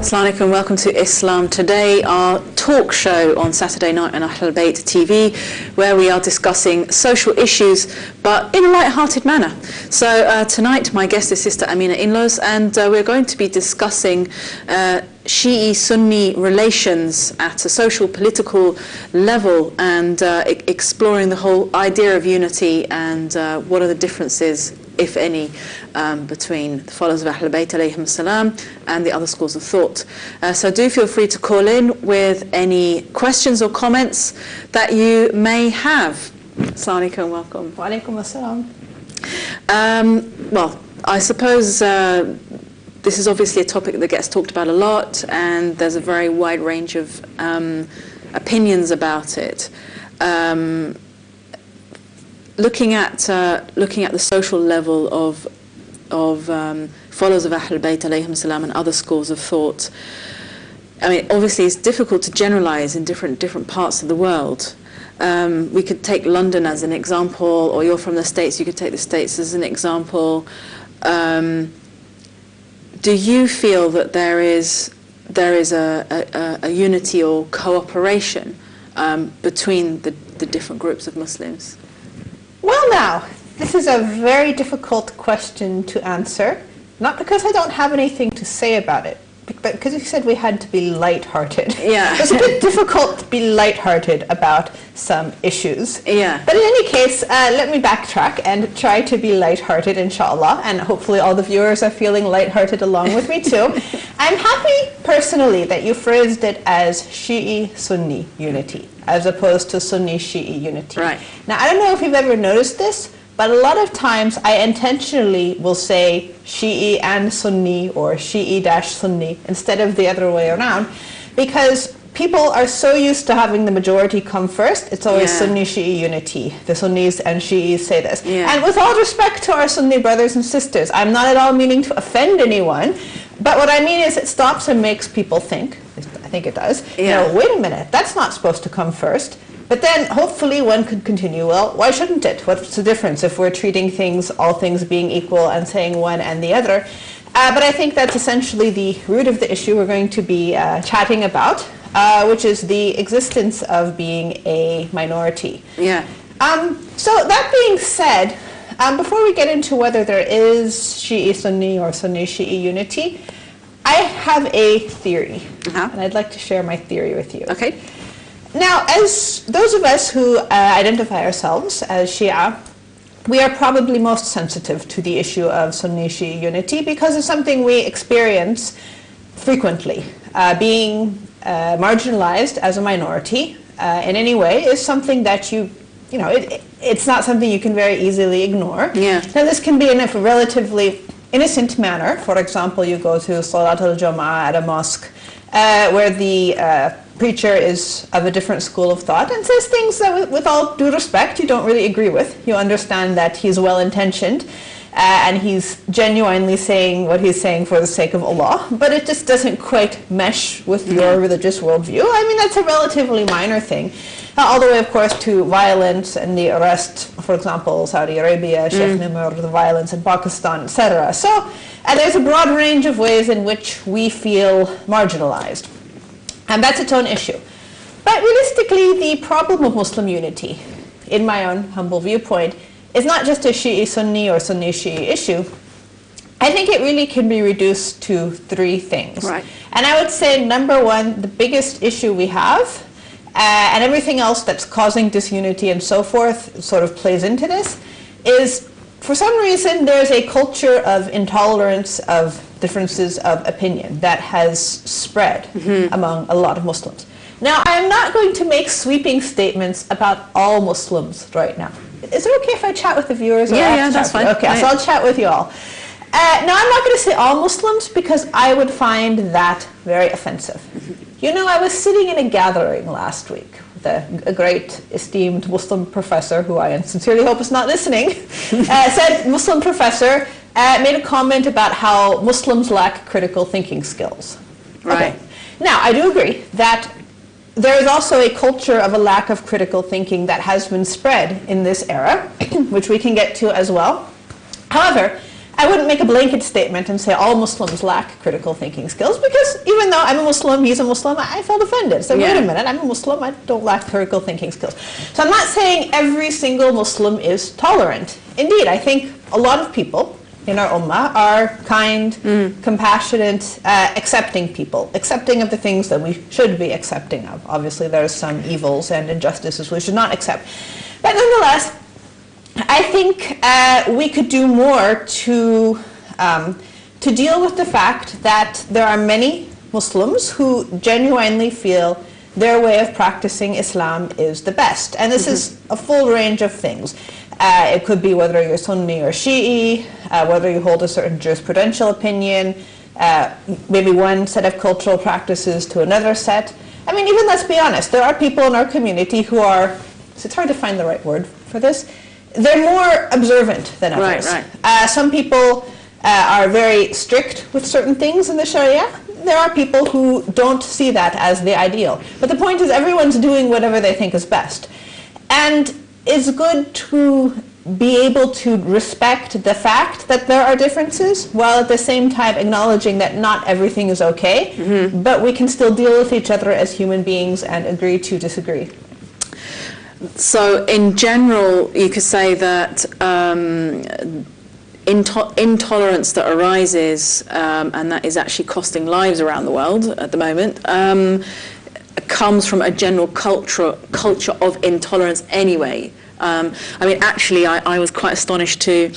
Assalamu alaikum, welcome to Islam Today, our talk show on Saturday night on Ahl Bayt TV, where we are discussing social issues, but in a light-hearted manner. So tonight, my guest is Sister Amina Inloes, and we're going to be discussing Shi'i-Sunni relations at a social, political level, and exploring the whole idea of unity and what are the differences, if any, between the followers of Ahl Bayt alayhim salam and the other schools of thought. So do feel free to call in with any questions or comments that you may have. Assalamu alaikum, welcome. Wa alaikum assalam. Well, I suppose this is obviously a topic that gets talked about a lot, and there's a very wide range of opinions about it. Looking at the social level of followers of Ahl Bayt alayhim salam and other schools of thought, I mean, obviously it's difficult to generalize in different parts of the world. We could take London as an example, or you're from the States, you could take the States as an example. Do you feel that there is a unity or cooperation between the different groups of Muslims? Well, now, this is a very difficult question to answer, not because I don't have anything to say about it, but because you said we had to be light-hearted. Yeah. It's a bit difficult to be light-hearted about some issues. Yeah. But in any case, let me backtrack and try to be light-hearted, inshallah, and hopefully all the viewers are feeling light-hearted along with me too. I'm happy personally that you phrased it as Shi'i-Sunni unity, as opposed to Sunni-Shi'i unity. Right. Now, I don't know if you've ever noticed this, but a lot of times I intentionally will say Shi'i and Sunni or Shi'i-Sunni instead of the other way around, because people are so used to having the majority come first. It's always Sunni-Shi'i unity. The Sunnis and Shi'is say this. Yeah. And with all respect to our Sunni brothers and sisters, I'm not at all meaning to offend anyone, but what I mean is it stops and makes people think, I think it does, Yeah. you know, wait a minute, that's not supposed to come first. But then hopefully one could continue, well, why shouldn't it? What's the difference if we're treating things, all things being equal, and saying one and the other? But I think that's essentially the root of the issue we're going to be chatting about, which is the existence of being a minority. Yeah. So that being said, before we get into whether there is Shi'i-Sunni or Sunni-Shi'i unity, I have a theory, and I'd like to share my theory with you. Okay. Now, as those of us who identify ourselves as Shia, we are probably most sensitive to the issue of Sunni-Shi'i unity because it's something we experience frequently. Being marginalized as a minority in any way is something that it's not something you can very easily ignore. Yeah. Now, this can be in a relatively innocent manner. For example, you go to Salat al-Jama'ah at a mosque where the preacher is of a different school of thought and says things that, with all due respect, you don't really agree with. You understand that he's well-intentioned and he's genuinely saying what he's saying for the sake of Allah, but it just doesn't quite mesh with your religious worldview. I mean, that's a relatively minor thing. All the way, of course, to violence and the arrest, for example, Saudi Arabia, Sheikh Nimr, the violence in Pakistan, etc. So there's a broad range of ways in which we feel marginalized. And that's its own issue. But realistically, the problem of Muslim unity, in my own humble viewpoint, is not just a Shi'i-Sunni or Sunni-Shi'i issue. I think it really can be reduced to three things. Right. And I would say, number one, the biggest issue we have, and everything else that's causing disunity and so forth sort of plays into this, is for some reason there's a culture of intolerance of differences of opinion that has spread among a lot of Muslims. Now, I'm not going to make sweeping statements about all Muslims right now. Is it okay if I chat with the viewers? Yeah, that's fine. Okay, right. So I'll chat with you all. Now, I'm not going to say all Muslims because I would find that very offensive. You know, I was sitting in a gathering last week with a great esteemed Muslim professor who I sincerely hope is not listening. Said Muslim professor made a comment about how Muslims lack critical thinking skills. Right. Okay. Now, I do agree that there is also a culture of a lack of critical thinking that has been spread in this era, which we can get to as well. However, I wouldn't make a blanket statement and say all Muslims lack critical thinking skills, because even though I'm a Muslim, he's a Muslim, I felt offended. So wait a minute, I'm a Muslim, I don't lack critical thinking skills. So I'm not saying every single Muslim is tolerant. Indeed, I think a lot of people in our ummah are kind, compassionate, accepting people, accepting of the things that we should be accepting of. Obviously, there's some evils and injustices we should not accept. But nonetheless, I think we could do more to deal with the fact that there are many Muslims who genuinely feel their way of practicing Islam is the best. And this is a full range of things. It could be whether you're Sunni or Shi'i, whether you hold a certain jurisprudential opinion, maybe one set of cultural practices to another set. I mean, even let's be honest, there are people in our community who are, it's hard to find the right word for this, they're more observant than others. Some people are very strict with certain things in the Sharia. There are people who don't see that as the ideal. But the point is, everyone's doing whatever they think is best. And it's good to be able to respect the fact that there are differences, while at the same time acknowledging that not everything is okay, but we can still deal with each other as human beings and agree to disagree. So in general, you could say that intolerance that arises, and that is actually costing lives around the world at the moment, comes from a general culture of intolerance anyway. I mean, actually, I was quite astonished to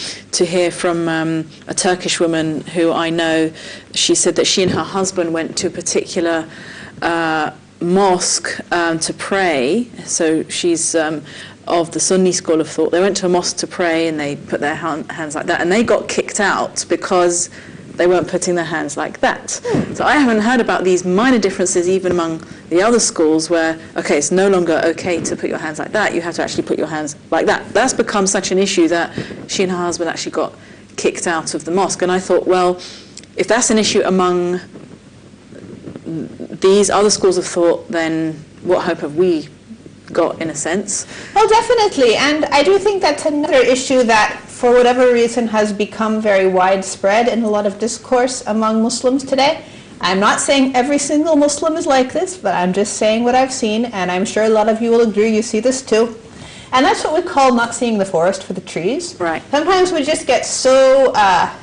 hear from a Turkish woman who I know. She said that she and her husband went to a particular mosque to pray. So she's of the Sunni school of thought. They went to a mosque to pray and they put their hands like that, and they got kicked out because they weren't putting their hands like that. So I haven't heard about these minor differences even among the other schools where, okay, it's no longer okay to put your hands like that, you have to actually put your hands like that. That's become such an issue that she and her husband actually got kicked out of the mosque. And I thought, well, if that's an issue among these other schools of thought, then what hope have we got, in a sense? Well, definitely. And I do think that's another issue that, for whatever reason, has become very widespread in a lot of discourse among Muslims today. I'm not saying every single Muslim is like this, but I'm just saying what I've seen, and I'm sure a lot of you will agree you see this too. And that's what we call not seeing the forest for the trees. Right. Sometimes we just get so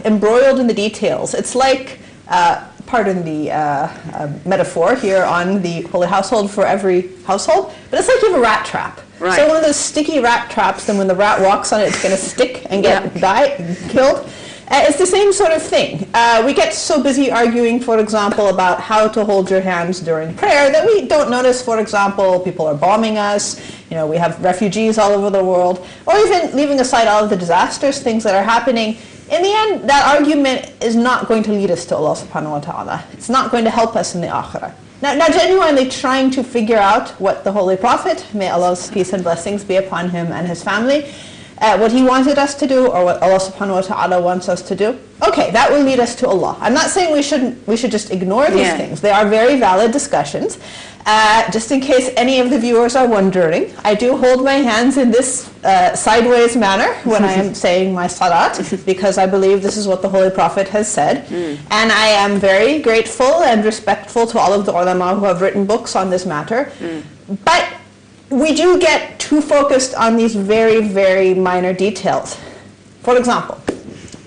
embroiled in the details. It's like, pardon the metaphor here on the Holy Household for every household, but it's like you have a rat trap. Right. So one of those sticky rat traps, then when the rat walks on it, it's going to stick and get killed. It's the same sort of thing. We get so busy arguing, for example, about how to hold your hands during prayer that we don't notice, for example, people are bombing us, you know, we have refugees all over the world, or even leaving aside all of the disastrous things that are happening. In the end, that argument is not going to lead us to Allah subhanahu wa ta'ala. It's not going to help us in the akhirah. Now genuinely trying to figure out what the Holy Prophet, may Allah's peace and blessings be upon him and his family, what he wanted us to do, or what Allah subhanahu wa ta'ala wants us to do, okay, that will lead us to Allah. I'm not saying we should just ignore these things. They are very valid discussions. Just in case any of the viewers are wondering, I do hold my hands in this sideways manner when I am saying my salat, because I believe this is what the Holy Prophet has said. And I am very grateful and respectful to all of the ulama who have written books on this matter. But we do get too focused on these very, very minor details. For example,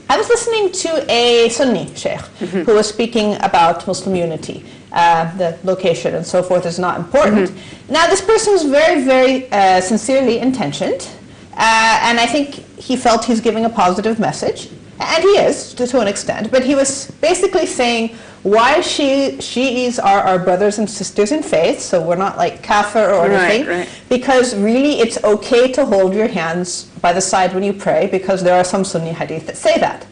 I was listening to a Sunni sheikh who was speaking about Muslim unity. The location and so forth is not important. Now, this person was very, very sincerely intentioned, and I think he felt he's giving a positive message, and he is to an extent, but he was basically saying why Shi'is are our brothers and sisters in faith, so we're not like kafir or anything, because really it's okay to hold your hands by the side when you pray, because there are some Sunni hadith that say that.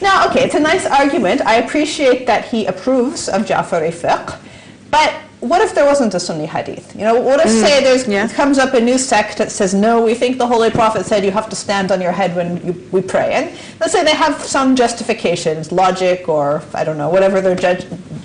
Now, okay, it's a nice argument. I appreciate that he approves of Ja'fari fiqh, but what if there wasn't a Sunni hadith? You know, what if, say, there comes up a new sect that says, no, we think the Holy Prophet said you have to stand on your head when we pray. And let's say they have some justifications, logic, or, I don't know, whatever their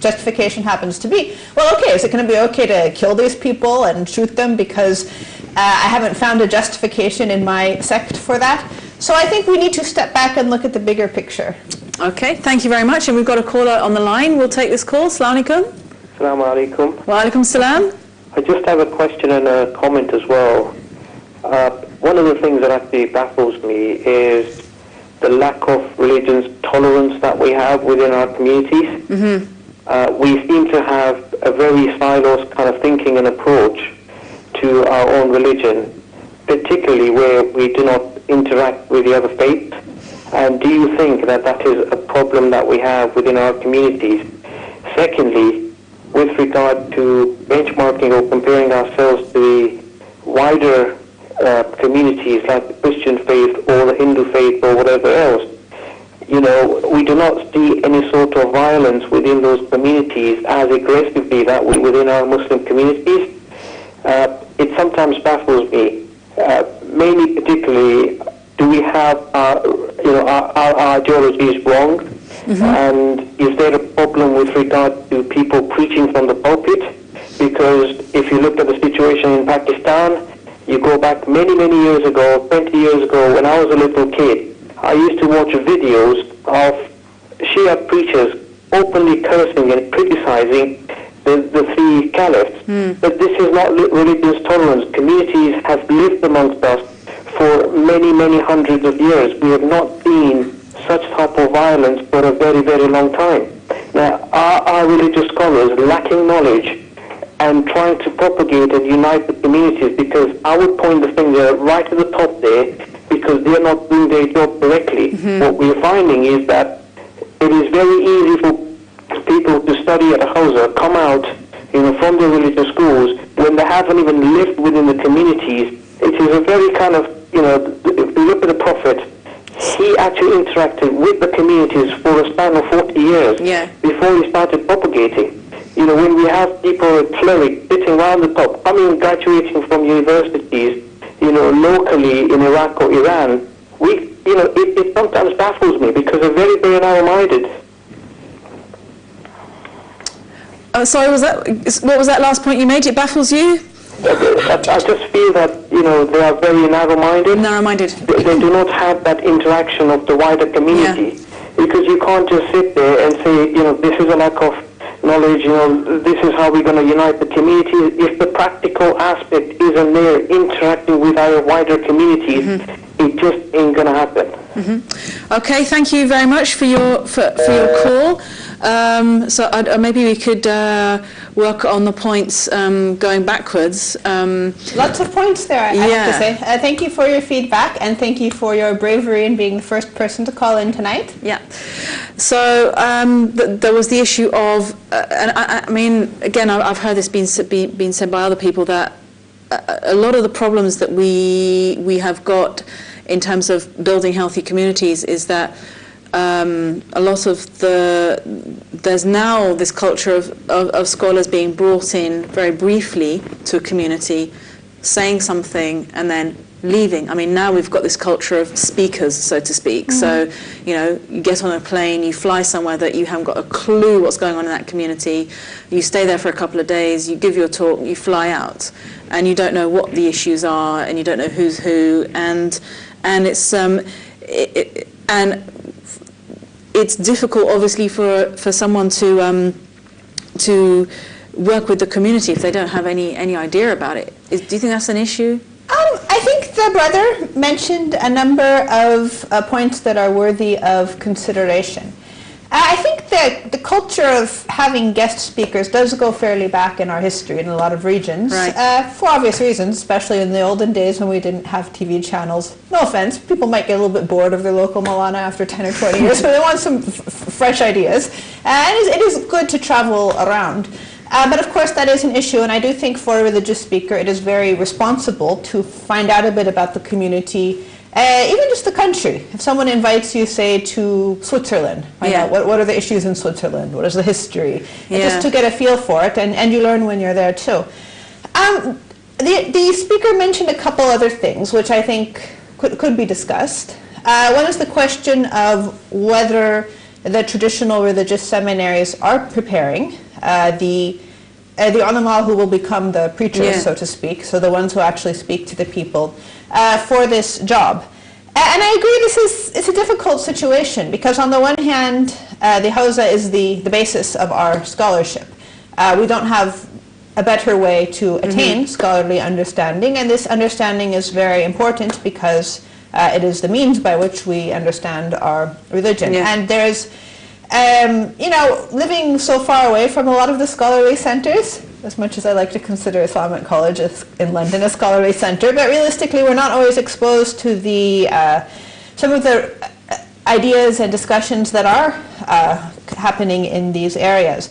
justification happens to be. Well, okay, is it going to be okay to kill these people and shoot them because I haven't found a justification in my sect for that? So I think we need to step back and look at the bigger picture. Okay, thank you very much. And we've got a caller on the line. We'll take this call. Assalamu alaikum. Assalamu alaikum. Wa alaikum salam. I just have a question and a comment as well. One of the things that actually baffles me is the lack of religious tolerance that we have within our communities. We seem to have a very siloed kind of thinking and approach to our own religion, particularly where we do not interact with the other faiths. And do you think that that is a problem that we have within our communities? Secondly, with regard to benchmarking or comparing ourselves to the wider communities like the Christian faith or the Hindu faith or whatever else, you know, we do not see any sort of violence within those communities as aggressively that we within our Muslim communities. It sometimes baffles me, mainly particularly, do we have our ideologies wrong? And is there a problem with regard to people preaching from the pulpit? Because if you look at the situation in Pakistan, you go back many, many years ago, 20 years ago, when I was a little kid, I used to watch videos of Shia preachers openly cursing and criticizing the three caliphs. But this is not religious tolerance. Communities have lived amongst us for many, many hundreds of years. We have not seen such type of violence for a very, very long time. Now, are our religious scholars lacking knowledge and trying to propagate and unite the communities? Because I would point the finger right at the top there, because they're not doing their job correctly. What we're finding is that it is very easy for people to study at a Hausa, come out, from their religious schools, when they haven't even lived within the communities. It is a very kind of, if you look at the Prophet, he actually interacted with the communities for a span of 40 years before he started propagating. When we have people, clerics, sitting around the top, coming, graduating from universities, locally in Iraq or Iran, it sometimes baffles me because they're very, very narrow-minded. Sorry, what was that last point you made? It baffles you? I just feel that, they are very narrow-minded. Narrow-minded. They do not have that interaction of the wider community. Because you can't just sit there and say, this is a lack of knowledge, this is how we're going to unite the community. If the practical aspect isn't there, interacting with our wider communities, it just ain't going to happen. Okay, thank you very much for your call. So maybe we could work on the points going backwards. Lots of points there, I have to say. Thank you for your feedback, and thank you for your bravery in being the first person to call in tonight. Yeah. So there was the issue of, and I mean, again, I've heard this being said by other people, that a lot of the problems that we have got in terms of building healthy communities is that a lot of there's now this culture of scholars being brought in very briefly to a community, saying something and then leaving. I mean, now we've got this culture of speakers, so to speak. So, you get on a plane, you fly somewhere that you haven't got a clue what's going on in that community. You stay there for a couple of days, you give your talk, you fly out, and you don't know what the issues are, and you don't know who's who, and it's it's difficult, obviously, for someone to work with the community if they don't have any idea about it. Do you think that's an issue? I think the brother mentioned a number of points that are worthy of consideration. I think that the culture of having guest speakers does go fairly back in our history in a lot of regions, for obvious reasons, especially in the olden days when we didn't have TV channels. No offense, people might get a little bit bored of their local Malana after 10 or 20 years, so they want some fresh ideas. And it is good to travel around. But of course that is an issue, and I do think for a religious speaker it is very responsible to find out a bit about the community, even just the country. If someone invites you, say, to Switzerland, find out what are the issues in Switzerland, what is the history, and just to get a feel for it, and you learn when you're there too. The speaker mentioned a couple other things which I think could be discussed. One is the question of whether the traditional religious seminaries are preparing the ulama who will become the preachers, so to speak, so the ones who actually speak to the people, for this job. And I agree, it's a difficult situation, because on the one hand, the Hawza is the basis of our scholarship. We don't have a better way to attain scholarly understanding, and this understanding is very important because it is the means by which we understand our religion. Yeah. And there's, you know, living so far away from a lot of the scholarly centers, as much as I like to consider Islamic College in London a scholarly center, but realistically we're not always exposed to the some of the ideas and discussions that are happening in these areas.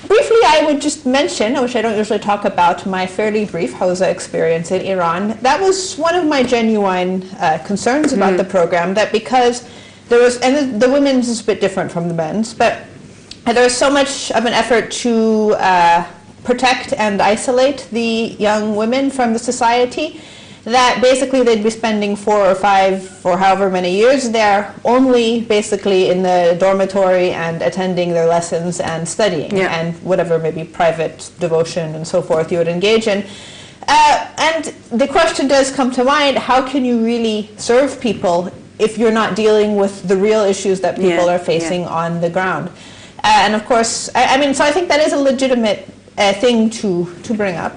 Briefly, I would just mention, which I don't usually talk about, my fairly brief Hawza experience in Iran. That was one of my genuine concerns about the program, that because there was, and the women's is a bit different from the men's, but there was so much of an effort to protect and isolate the young women from the society that basically they'd be spending 4 or 5 or however many years there only basically in the dormitory and attending their lessons and studying and whatever maybe private devotion and so forth you would engage in. And the question does come to mind, how can you really serve people if you're not dealing with the real issues that people are facing on the ground? And of course, I mean, so I think that is a legitimate thing to bring up.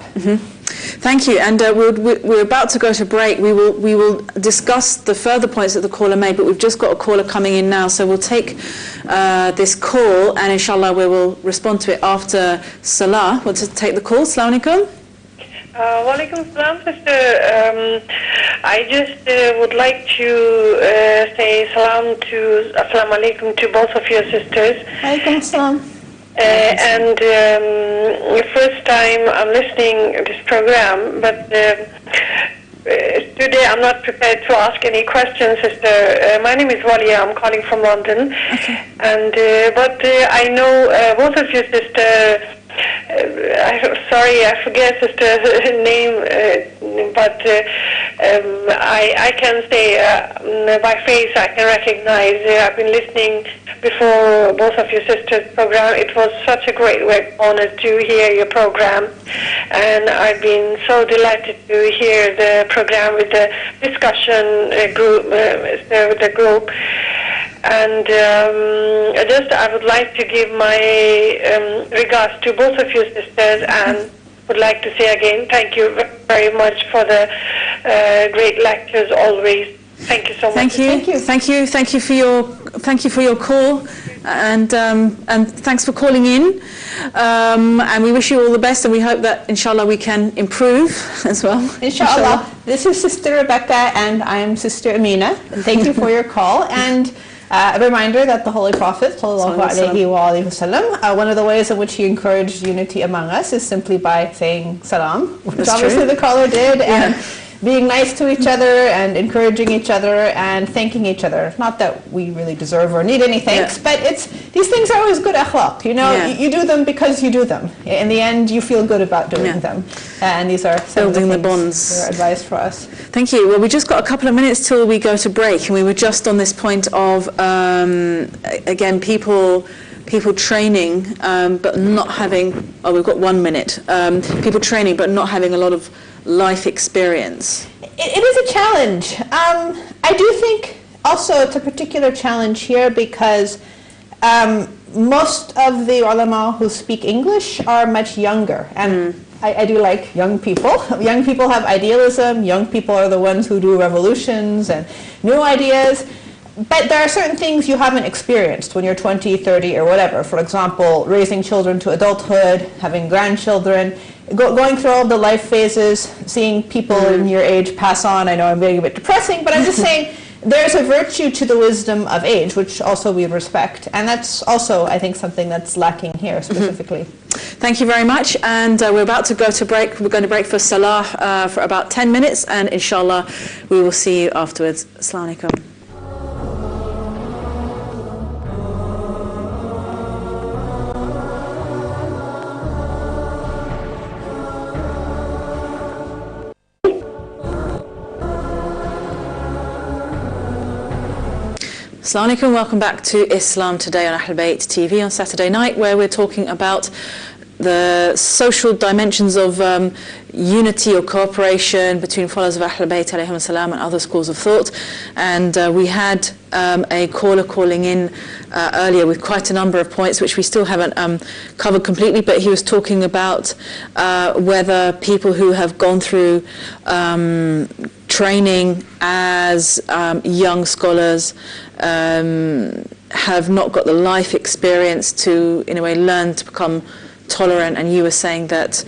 Thank you. And we're about to go to break. We will discuss the further points that the caller made, but we've just got a caller coming in now, so we'll take this call, and inshallah we will respond to it after Salah. We'll just take the call. Assalamu alaikum. Walaikum salam, sister. I just would like to say assalamu alaikum to both of your sisters. Walaikum salam. And first time I'm listening to this program, but today I'm not prepared to ask any questions, sister. My name is Walia. I'm calling from London, and but I know both of you, sister. Sorry, I forget sister's name, but I can say by face I can recognize. I've been listening before both of your sisters' program. It was such a great honor to hear your program, and I've been so delighted to hear the program with the discussion group, with the group. And I would like to give my regards to both of you sisters, and would like to say again thank you very much for the great lectures always. Thank you so much. Thank you for your call, and thanks for calling in. And we wish you all the best, and we hope that inshallah we can improve as well. Inshallah. This is Sister Rebecca, and I am Sister Amina. And thank you for your call. And a reminder that the Holy Prophet ﷺ, one of the ways in which he encouraged unity among us is simply by saying salam, which obviously the caller did, and being nice to each other and encouraging each other and thanking each other. Not that we really deserve or need any thanks, but these things are always good akhlaq. You know, you do them because you do them. In the end, you feel good about doing them. And these are some building of the bonds. that are advised for us. Thank you. Well, we just got a couple of minutes till we go to break, and we were just on this point of again people training but not having. Oh, we've got 1 minute. People training but not having a lot of life experience. It is a challenge. I do think also it's a particular challenge here because most of the ulama who speak English are much younger, and I do like young people. Young people have idealism. Young people are the ones who do revolutions and new ideas. But there are certain things you haven't experienced when you're 20, 30, or whatever. For example, raising children to adulthood, having grandchildren, going through all the life phases, seeing people in your age pass on. I know I'm being a bit depressing, but I'm just saying there's a virtue to the wisdom of age, which also we respect. And that's also, I think, something that's lacking here specifically. Thank you very much. And we're about to go to break. We're going to break for Salah for about 10 minutes. And inshallah, we will see you afterwards. Assalamu alaikum. Assalamu alaikum, welcome back to Islam Today on Ahl Bayt TV on Saturday night, where we're talking about the social dimensions of unity or cooperation between followers of Ahlul Bayt alayhim salam and other schools of thought. And we had a caller calling in earlier with quite a number of points which we still haven't covered completely, but he was talking about whether people who have gone through training as young scholars have not got the life experience to, in a way, learn to become tolerant. And you were saying that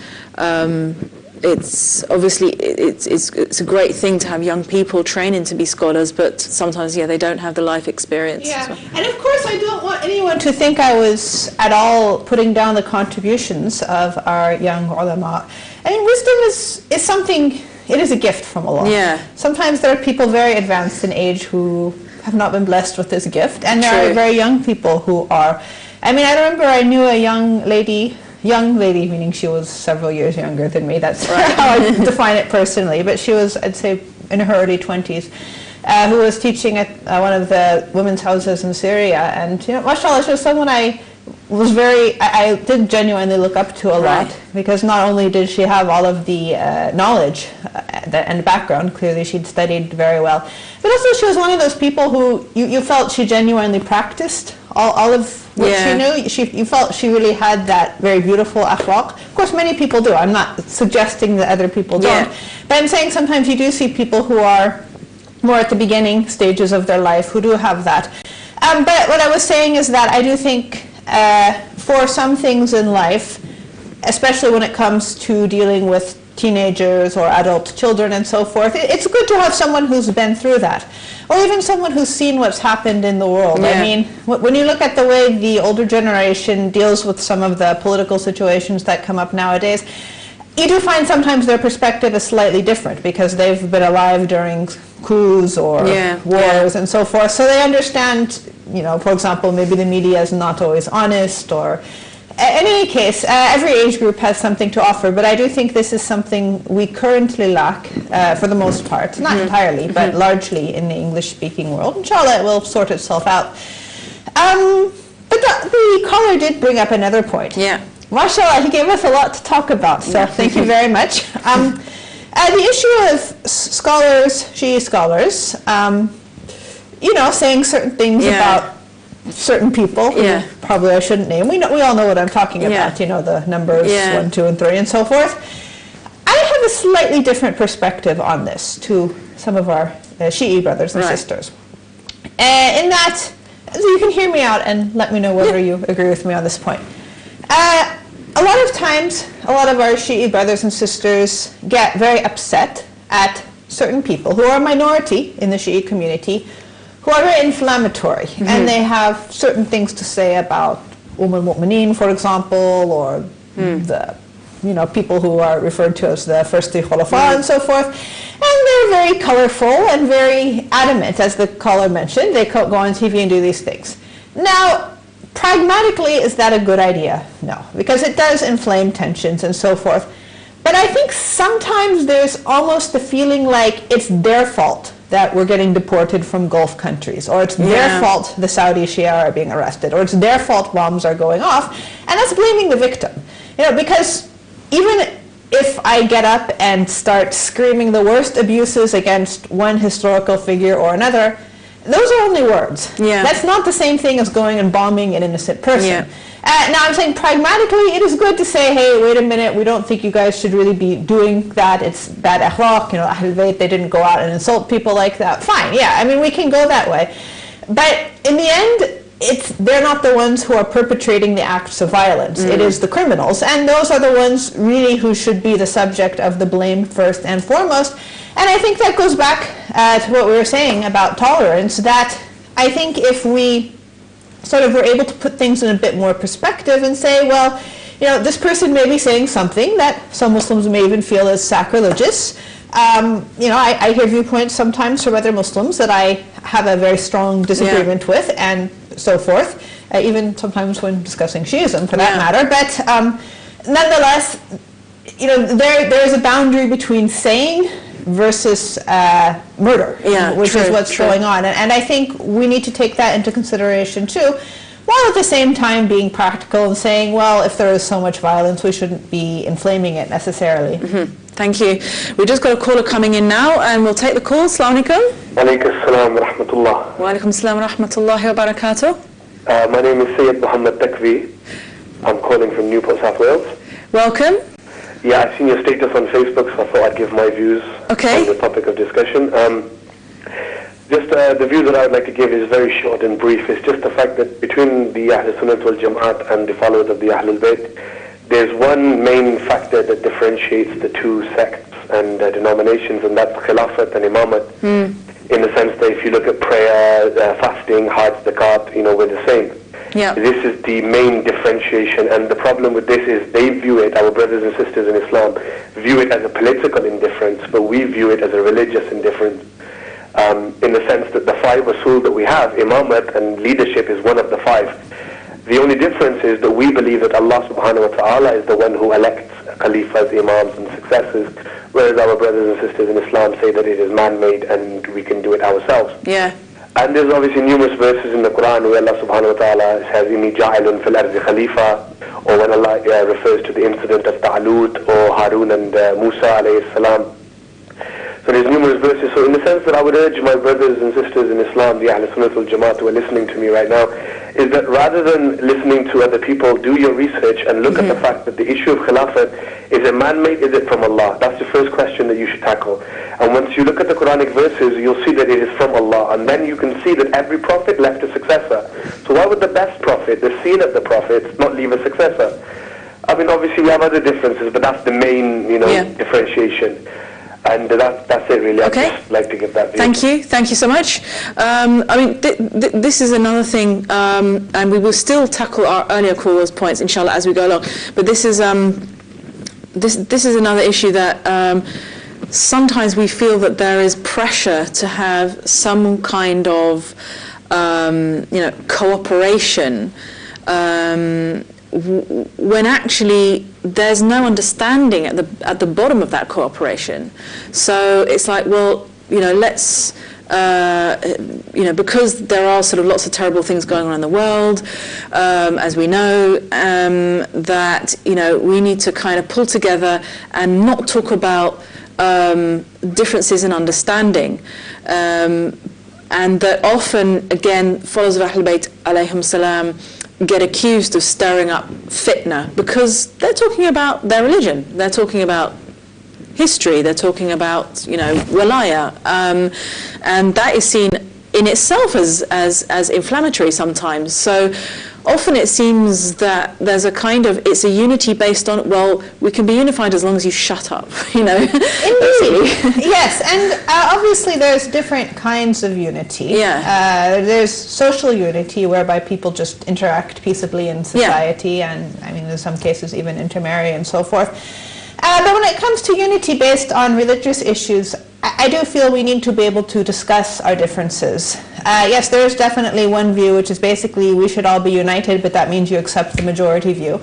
it's obviously it's a great thing to have young people training to be scholars, but sometimes they don't have the life experience. Yeah, and of course I don't want anyone to think I was at all putting down the contributions of our young ulama. I mean, wisdom is something. It is a gift from Allah. Yeah. Sometimes there are people very advanced in age who have not been blessed with this gift, and there True. are very young people who are. I mean, I remember I knew a young lady meaning she was several years younger than me. That's how I define it personally. But she was, I'd say, in her early 20s, who was teaching at one of the women's houses in Syria. And, mashallah, she was someone I did genuinely look up to a lot, because not only did she have all of the knowledge and background, clearly she'd studied very well, but also she was one of those people who you felt she genuinely practiced all of what she knew. You felt she really had that very beautiful akhlaq. Of course, many people do. I'm not suggesting that other people don't, but I'm saying sometimes you do see people who are more at the beginning stages of their life who do have that. But what I was saying is that I do think for some things in life, especially when it comes to dealing with teenagers or adult children and so forth, it's good to have someone who's been through that, or even someone who's seen what's happened in the world. I mean, when you look at the way the older generation deals with some of the political situations that come up nowadays, you do find sometimes their perspective is slightly different, because they've been alive during coups or wars and so forth, so they understand, for example, maybe the media is not always honest, or in any case, every age group has something to offer, but I do think this is something we currently lack for the most part, not entirely, but largely in the English-speaking world. Inshallah, it will sort itself out. But the caller did bring up another point. Yeah. MashaAllah, he gave us a lot to talk about, so thank you very much. The issue of scholars, Shia scholars, saying certain things about certain people who probably I shouldn't name. We all know what I'm talking about, the numbers 1, 2, and 3 and so forth. I have a slightly different perspective on this to some of our Shi'i brothers and sisters. In that, so you can hear me out and let me know whether you agree with me on this point. A lot of times, a lot of our Shi'i brothers and sisters get very upset at certain people who are a minority in the Shi'i community, who are very inflammatory, and they have certain things to say about al-Mu'mineen, for example, or the people who are referred to as the first three Khulafa and so forth. And they're very colorful and very adamant, as the caller mentioned. They go on TV and do these things. Now, pragmatically, is that a good idea? No, because it does inflame tensions and so forth. But I think sometimes there's almost the feeling like it's their fault that we're getting deported from Gulf countries, or it's their fault the Saudi Shia are being arrested, or it's their fault bombs are going off, and that's blaming the victim. Because even if I get up and start screaming the worst abuses against one historical figure or another, those are only words. That's not the same thing as going and bombing an innocent person. Now I'm saying pragmatically, it is good to say, hey, wait a minute, we don't think you guys should really be doing that. It's bad akhlaq, Ahlul Bayt, they didn't go out and insult people like that. Fine, I mean, we can go that way. But in the end, they're not the ones who are perpetrating the acts of violence. It is the criminals, and those are the ones really who should be the subject of the blame first and foremost. And I think that goes back to what we were saying about tolerance, that I think if we sort of were able to put things in a bit more perspective and say, well, this person may be saying something that some Muslims may even feel is sacrilegious. I hear viewpoints sometimes from other Muslims that I have a very strong disagreement with, and so forth, even sometimes when discussing Shiism for that matter. But nonetheless, there is a boundary between saying versus murder, which is what's going on. And I think we need to take that into consideration too, while at the same time being practical and saying, well, if there is so much violence, we shouldn't be inflaming it necessarily. Thank you. We've just got a caller coming in now, and we'll take the call. Assalamu alaikum. Alaikum assalam wa rahmatullah. Wa alaikum assalam wa rahmatullahi wa barakatuh. My name is Sayyid Muhammad Takvi. I'm calling from Newport, South Wales. Welcome. Yeah, I've seen your status on Facebook, so I thought I'd give my views on the topic of discussion. Just the view that I would like to give is very short and brief. It's just the fact that between the Ahl Sunnah wal Jama'at and the followers of the Ahlul Bayt, there's one main factor that differentiates the two sects and denominations, and that's Khilafat and Imamat. In the sense that if you look at prayer, fasting, Hajj, Zakat, we're the same. Yeah. This is the main differentiation, and the problem with this is they view it, our brothers and sisters in Islam, view it as a political indifference, but we view it as a religious indifference. In the sense that the five usul that we have, imamat and leadership is one of the five. The only difference is that we believe that Allah subhanahu wa ta'ala is the one who elects khalifas, imams and successors, whereas our brothers and sisters in Islam say that it is man-made and we can do it ourselves. Yeah. And there's obviously numerous verses in the Quran where Allah subhanahu wa ta'ala says, Inni ja'ilun fil ardi khalifa, or when Allah refers to the incident of Ta'alut or Harun and Musa alayhi salam. So there's numerous verses. So in the sense that I would urge my brothers and sisters in Islam, the Ahl Sunnah wal Jama'at who are listening to me right now, is that rather than listening to other people, do your research and look at the fact that the issue of Khilafat, is it man-made, is it from Allah? That's the first question that you should tackle. And once you look at the Quranic verses, you'll see that it is from Allah. And then you can see that every prophet left a successor. So why would the best prophet, the seed of the prophets, not leave a successor? I mean, obviously we have other differences, but that's the main, differentiation. And that's it really. Okay. I'd just like to give that view. Thank you so much. This is another thing, and we will still tackle our earlier callers' points, inshallah, as we go along. But this is this is another issue that sometimes we feel that there is pressure to have some kind of cooperation. When actually there's no understanding at the bottom of that cooperation. So it's like, well, let's because there are sort of lots of terrible things going on in the world, as we know, that we need to kind of pull together and not talk about differences in understanding, and that often, again, followers of Ahlul Bayt alayhim salam get accused of stirring up fitna because they're talking about their religion, they're talking about history, they're talking about walaya, and that is seen in itself as inflammatory sometimes. So often it seems that there's a kind of, it's a unity based on, well, we can be unified as long as you shut up, Indeed. Yes, and obviously there's different kinds of unity. Yeah. There's social unity whereby people just interact peaceably in society, and I mean in some cases even intermarry and so forth. But when it comes to unity based on religious issues, I do feel we need to be able to discuss our differences. Yes, there is definitely one view, which is basically we should all be united, but that means you accept the majority view.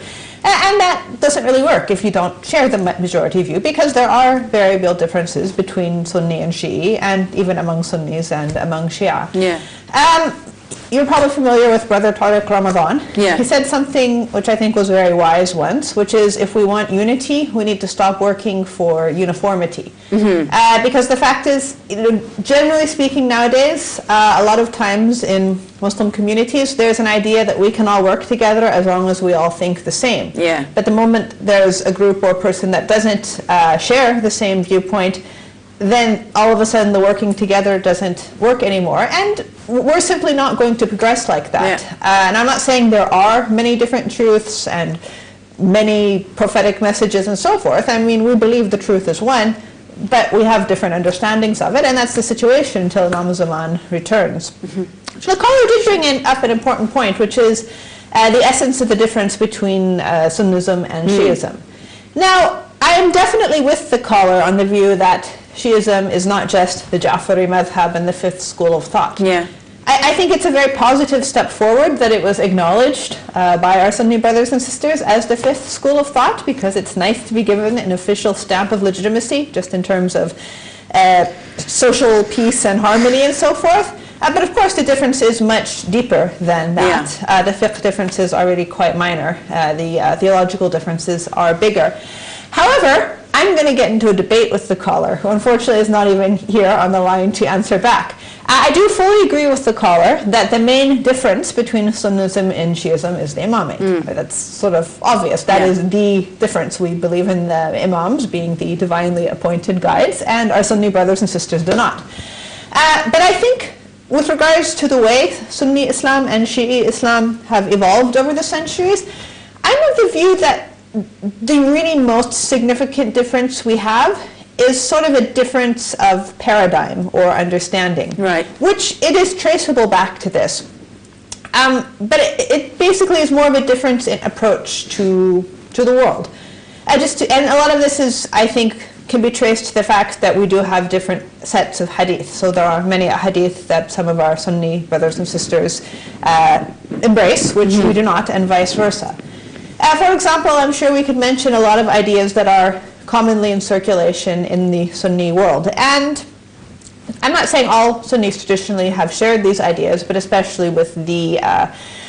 And that doesn't really work if you don't share the majority view, because there are variable differences between Sunni and Shi'i, and even among Sunnis and among Shia. Yeah. You're probably familiar with Brother Tariq Ramadan. Yeah. He said something which I think was very wise once, which is if we want unity, we need to stop working for uniformity. Because the fact is, generally speaking nowadays, a lot of times in Muslim communities, there's an idea that we can all work together as long as we all think the same. Yeah. But the moment there's a group or person that doesn't share the same viewpoint, then all of a sudden the working together doesn't work anymore. And we're simply not going to progress like that. Yeah. And I'm not saying there are many different truths and many prophetic messages and so forth. I mean, we believe the truth is one, but we have different understandings of it, and that's the situation until Imam Zaman returns. The caller did bring up an important point, which is the essence of the difference between Sunnism and Shi'ism. Now, I am definitely with the caller on the view that Shi'ism is not just the Ja'fari madhab and the fifth school of thought. Yeah. I think it's a very positive step forward that it was acknowledged by our Sunni brothers and sisters as the fifth school of thought, because it's nice to be given an official stamp of legitimacy, just in terms of social peace and harmony and so forth. But of course, the difference is much deeper than that. The fiqh differences are really quite minor. The theological differences are bigger. However, I'm going to get into a debate with the caller, who unfortunately is not even here on the line to answer back. I do fully agree with the caller that the main difference between Sunnism and Shiism is the imamate. That's sort of obvious. That is the difference. We believe in the imams being the divinely appointed guides, and our Sunni brothers and sisters do not. But I think with regards to the way Sunni Islam and Shi'i Islam have evolved over the centuries, I'm of the view that the really most significant difference we have is sort of a difference of paradigm or understanding, which it is traceable back to this. But it basically is more of a difference in approach to the world. And a lot of this is, I think, can be traced to the fact that we do have different sets of hadith. So there are many hadith that some of our Sunni brothers and sisters embrace, which we do not, and vice versa. For example, I'm sure we could mention a lot of ideas that are commonly in circulation in the Sunni world. And I'm not saying all Sunnis traditionally have shared these ideas, but especially with the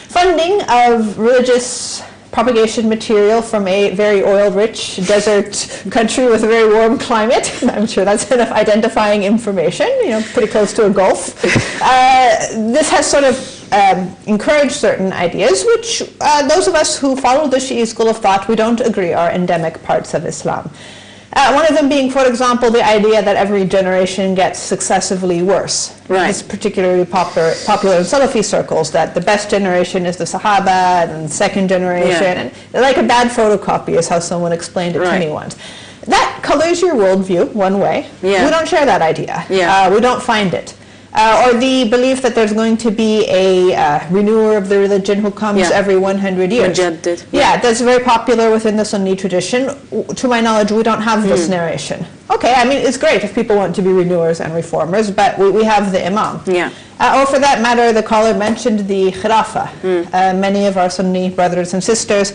funding of religious propagation material from a very oil-rich desert country with a very warm climate. I'm sure that's enough identifying information, pretty close to a gulf. This has sort of encouraged certain ideas, which those of us who follow the Shi'i school of thought, we don't agree are endemic parts of Islam. One of them being, for example, the idea that every generation gets successively worse. It's particularly popular in Salafi circles, that the best generation is the Sahaba, and the second generation, and like a bad photocopy is how someone explained it to me once. That colors your worldview one way. We don't share that idea. We don't find it. Or the belief that there's going to be a renewer of the religion who comes every 100 years. That's very popular within the Sunni tradition. To my knowledge, we don't have this narration. Okay, I mean, it's great if people want to be renewers and reformers, but we have the imam. Or for that matter, the caller mentioned the khilafah. Many of our Sunni brothers and sisters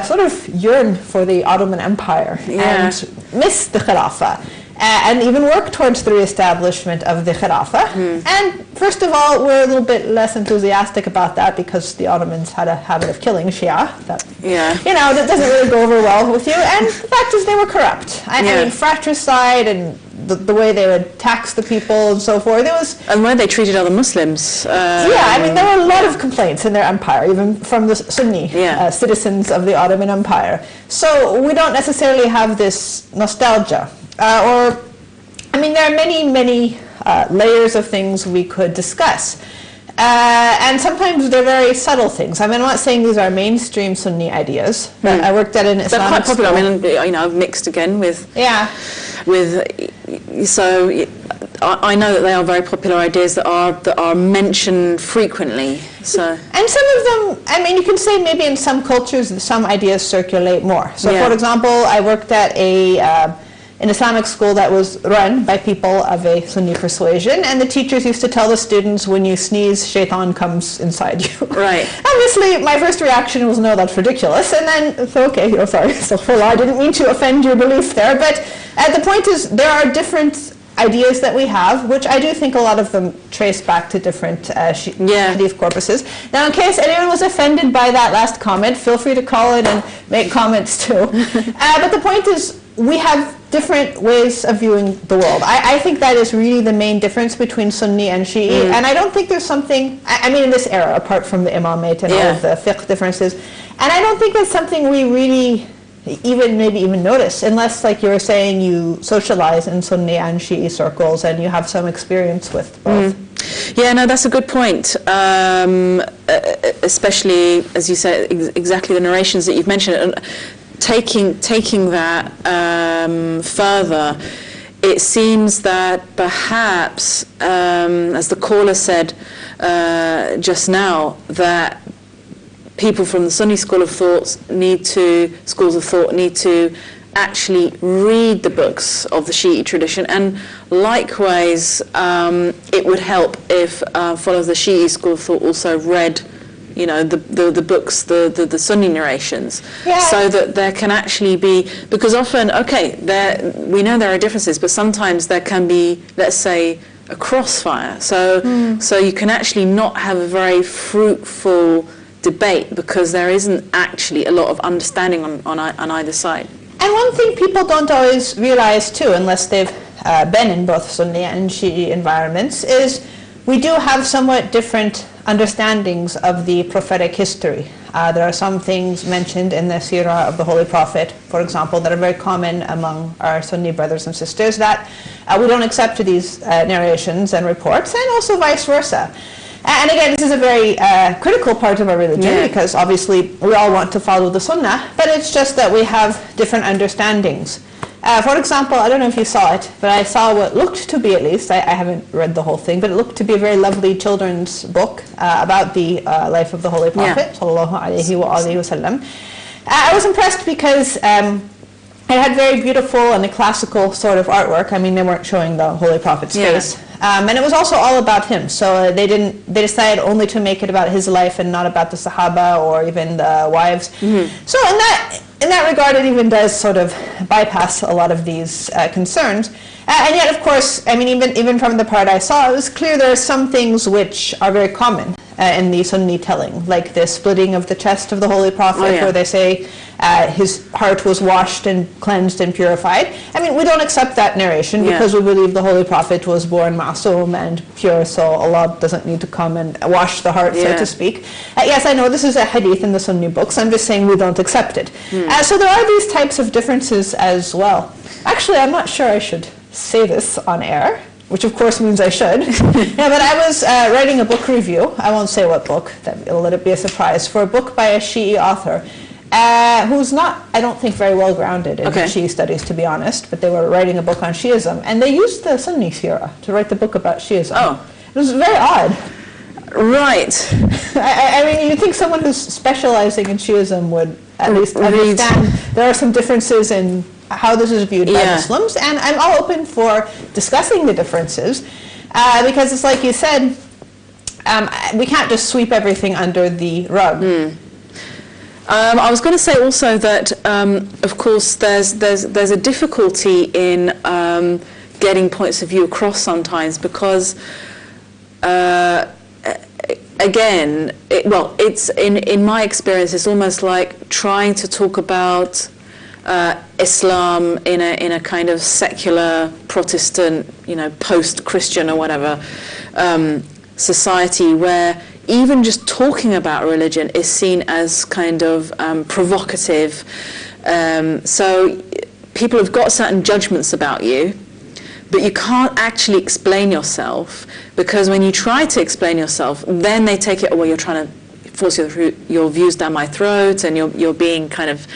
sort of yearn for the Ottoman Empire and miss the khilafah. And even work towards the reestablishment of the Khilafah. And first of all, we're a little bit less enthusiastic about that because the Ottomans had a habit of killing Shia. That, that doesn't really go over well with you. And the fact is they were corrupt. I mean, fratricide and the way they would tax the people and so forth. And the way they treated other Muslims. I mean, there were a lot of complaints in their empire, even from the Sunni citizens of the Ottoman Empire. So we don't necessarily have this nostalgia. There are many layers of things we could discuss. And sometimes they're very subtle things. I mean, I'm not saying these are mainstream Sunni ideas. But I worked at an Islamic school. They're quite popular. I mean, I've mixed again with... So I know that they are very popular ideas that are mentioned frequently. So. And some of them, I mean, you can say maybe in some cultures, some ideas circulate more. So, for example, I worked at an Islamic school that was run by people of a Sunni persuasion, and the teachers used to tell the students, when you sneeze, shaitan comes inside you. Obviously, my first reaction was, no, that's ridiculous, and then, sorry, I didn't mean to offend your belief there, but the point is, there are different ideas that we have, which I do think a lot of them trace back to different hadith corpuses. Now, in case anyone was offended by that last comment, feel free to call in and make comments too. But the point is, we have different ways of viewing the world. I think that is really the main difference between Sunni and Shi'i, and I don't think there's something, I mean in this era, apart from the imamate and all of the fiqh differences, and I don't think that's something we really maybe even notice, unless, like you were saying, you socialize in Sunni and Shi'i circles and you have some experience with both. That's a good point. Especially, as you say, exactly the narrations that you've mentioned. And taking that further, it seems that perhaps, as the caller said just now, that people from the Sunni schools of thought need to actually read the books of the Shi'i tradition, and likewise it would help if followers of the Shi'i school of thought also read the books, the Sunni narrations, so that there can actually be, because often, we know there are differences, but sometimes there can be, let's say, a crossfire. So you can actually not have a very fruitful debate because there isn't actually a lot of understanding on either side. And one thing people don't always realize too, unless they've been in both Sunni and Shi'i environments, is we do have somewhat different understandings of the prophetic history. There are some things mentioned in the seerah of the Holy Prophet, for example, that are very common among our Sunni brothers and sisters that we don't accept these narrations and reports, and also vice versa. And again, this is a very critical part of our religion because obviously we all want to follow the Sunnah, but it's just that we have different understandings. For example, I don't know if you saw it, but I saw what looked to be, at least, I haven't read the whole thing, but it looked to be a very lovely children's book about the life of the Holy Prophet, sallallahu alaihi wa alihi wasallam. I was impressed because it had very beautiful and a classical sort of artwork. I mean, they weren't showing the Holy Prophet's face. And it was also all about him, so they decided only to make it about his life and not about the Sahaba or even the wives. So in that regard, it even does sort of bypass a lot of these concerns. And yet, of course, I mean, even from the part I saw, it was clear there are some things which are very common in the Sunni telling, like the splitting of the chest of the Holy Prophet, where they say his heart was washed and cleansed and purified. I mean, we don't accept that narration because we believe the Holy Prophet was born ma'soom and pure, so Allah doesn't need to come and wash the heart, so to speak. Yes, I know this is a hadith in the Sunni books. I'm just saying we don't accept it. So there are these types of differences as well. Actually, I'm not sure I should say this on air, which of course means I should. But I was writing a book review. I won't say what book, I'll let it be a surprise, for a book by a Shi'i author who's not, I don't think, very well grounded in Shi'i studies, to be honest, but they were writing a book on Shi'ism, and they used the Sunni seerah to write the book about Shi'ism. It was very odd. Right. I mean, you'd think someone who's specializing in Shi'ism would at least understand there are some differences in how this is viewed by Muslims, and I'm all open for discussing the differences because it's like you said, we can't just sweep everything under the rug. I was going to say also that, of course, there's a difficulty in getting points of view across sometimes because, again, it's in my experience, it's almost like trying to talk about Islam in a kind of secular Protestant, post-Christian or whatever society where even just talking about religion is seen as kind of provocative. So people have got certain judgments about you, but you can't actually explain yourself because when you try to explain yourself, then they take it, well, you're trying to force your views down my throat and you're being kind of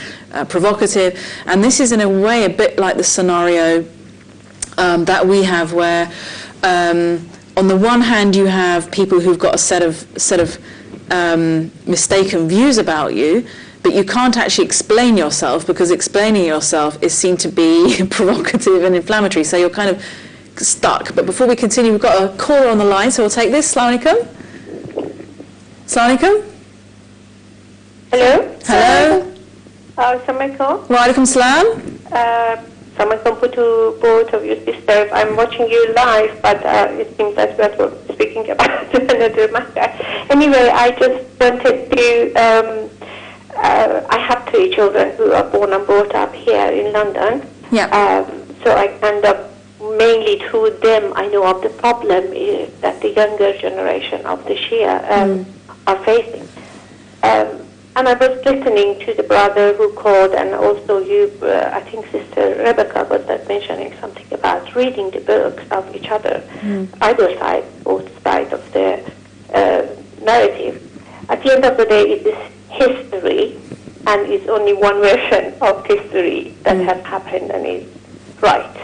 provocative. And this is in a way a bit like the scenario that we have where on the one hand you have people who've got a set of mistaken views about you, but you can't actually explain yourself because explaining yourself is seen to be provocative and inflammatory, so you're kind of stuck. But before we continue, we've got a caller on the line, so we'll take this. Assalamu alaikum. Assalamu alaikum. Hello. Hello. Assalamu alaikum. Wa alaikum salam. Assalamu alaikum to both of you sisters. I'm watching you live, but it seems that we're speaking about another matter. Anyway, I just wanted to. I have 3 children who are born and brought up here in London. So I end up mainly through them. I know of the problem that the younger generation of the Shia are facing. And I was listening to the brother who called, and also you, I think Sister Rebecca was mentioning something about reading the books of each other, either side, both sides of the narrative. At the end of the day, it is history, and it's only one version of history that has happened and is right.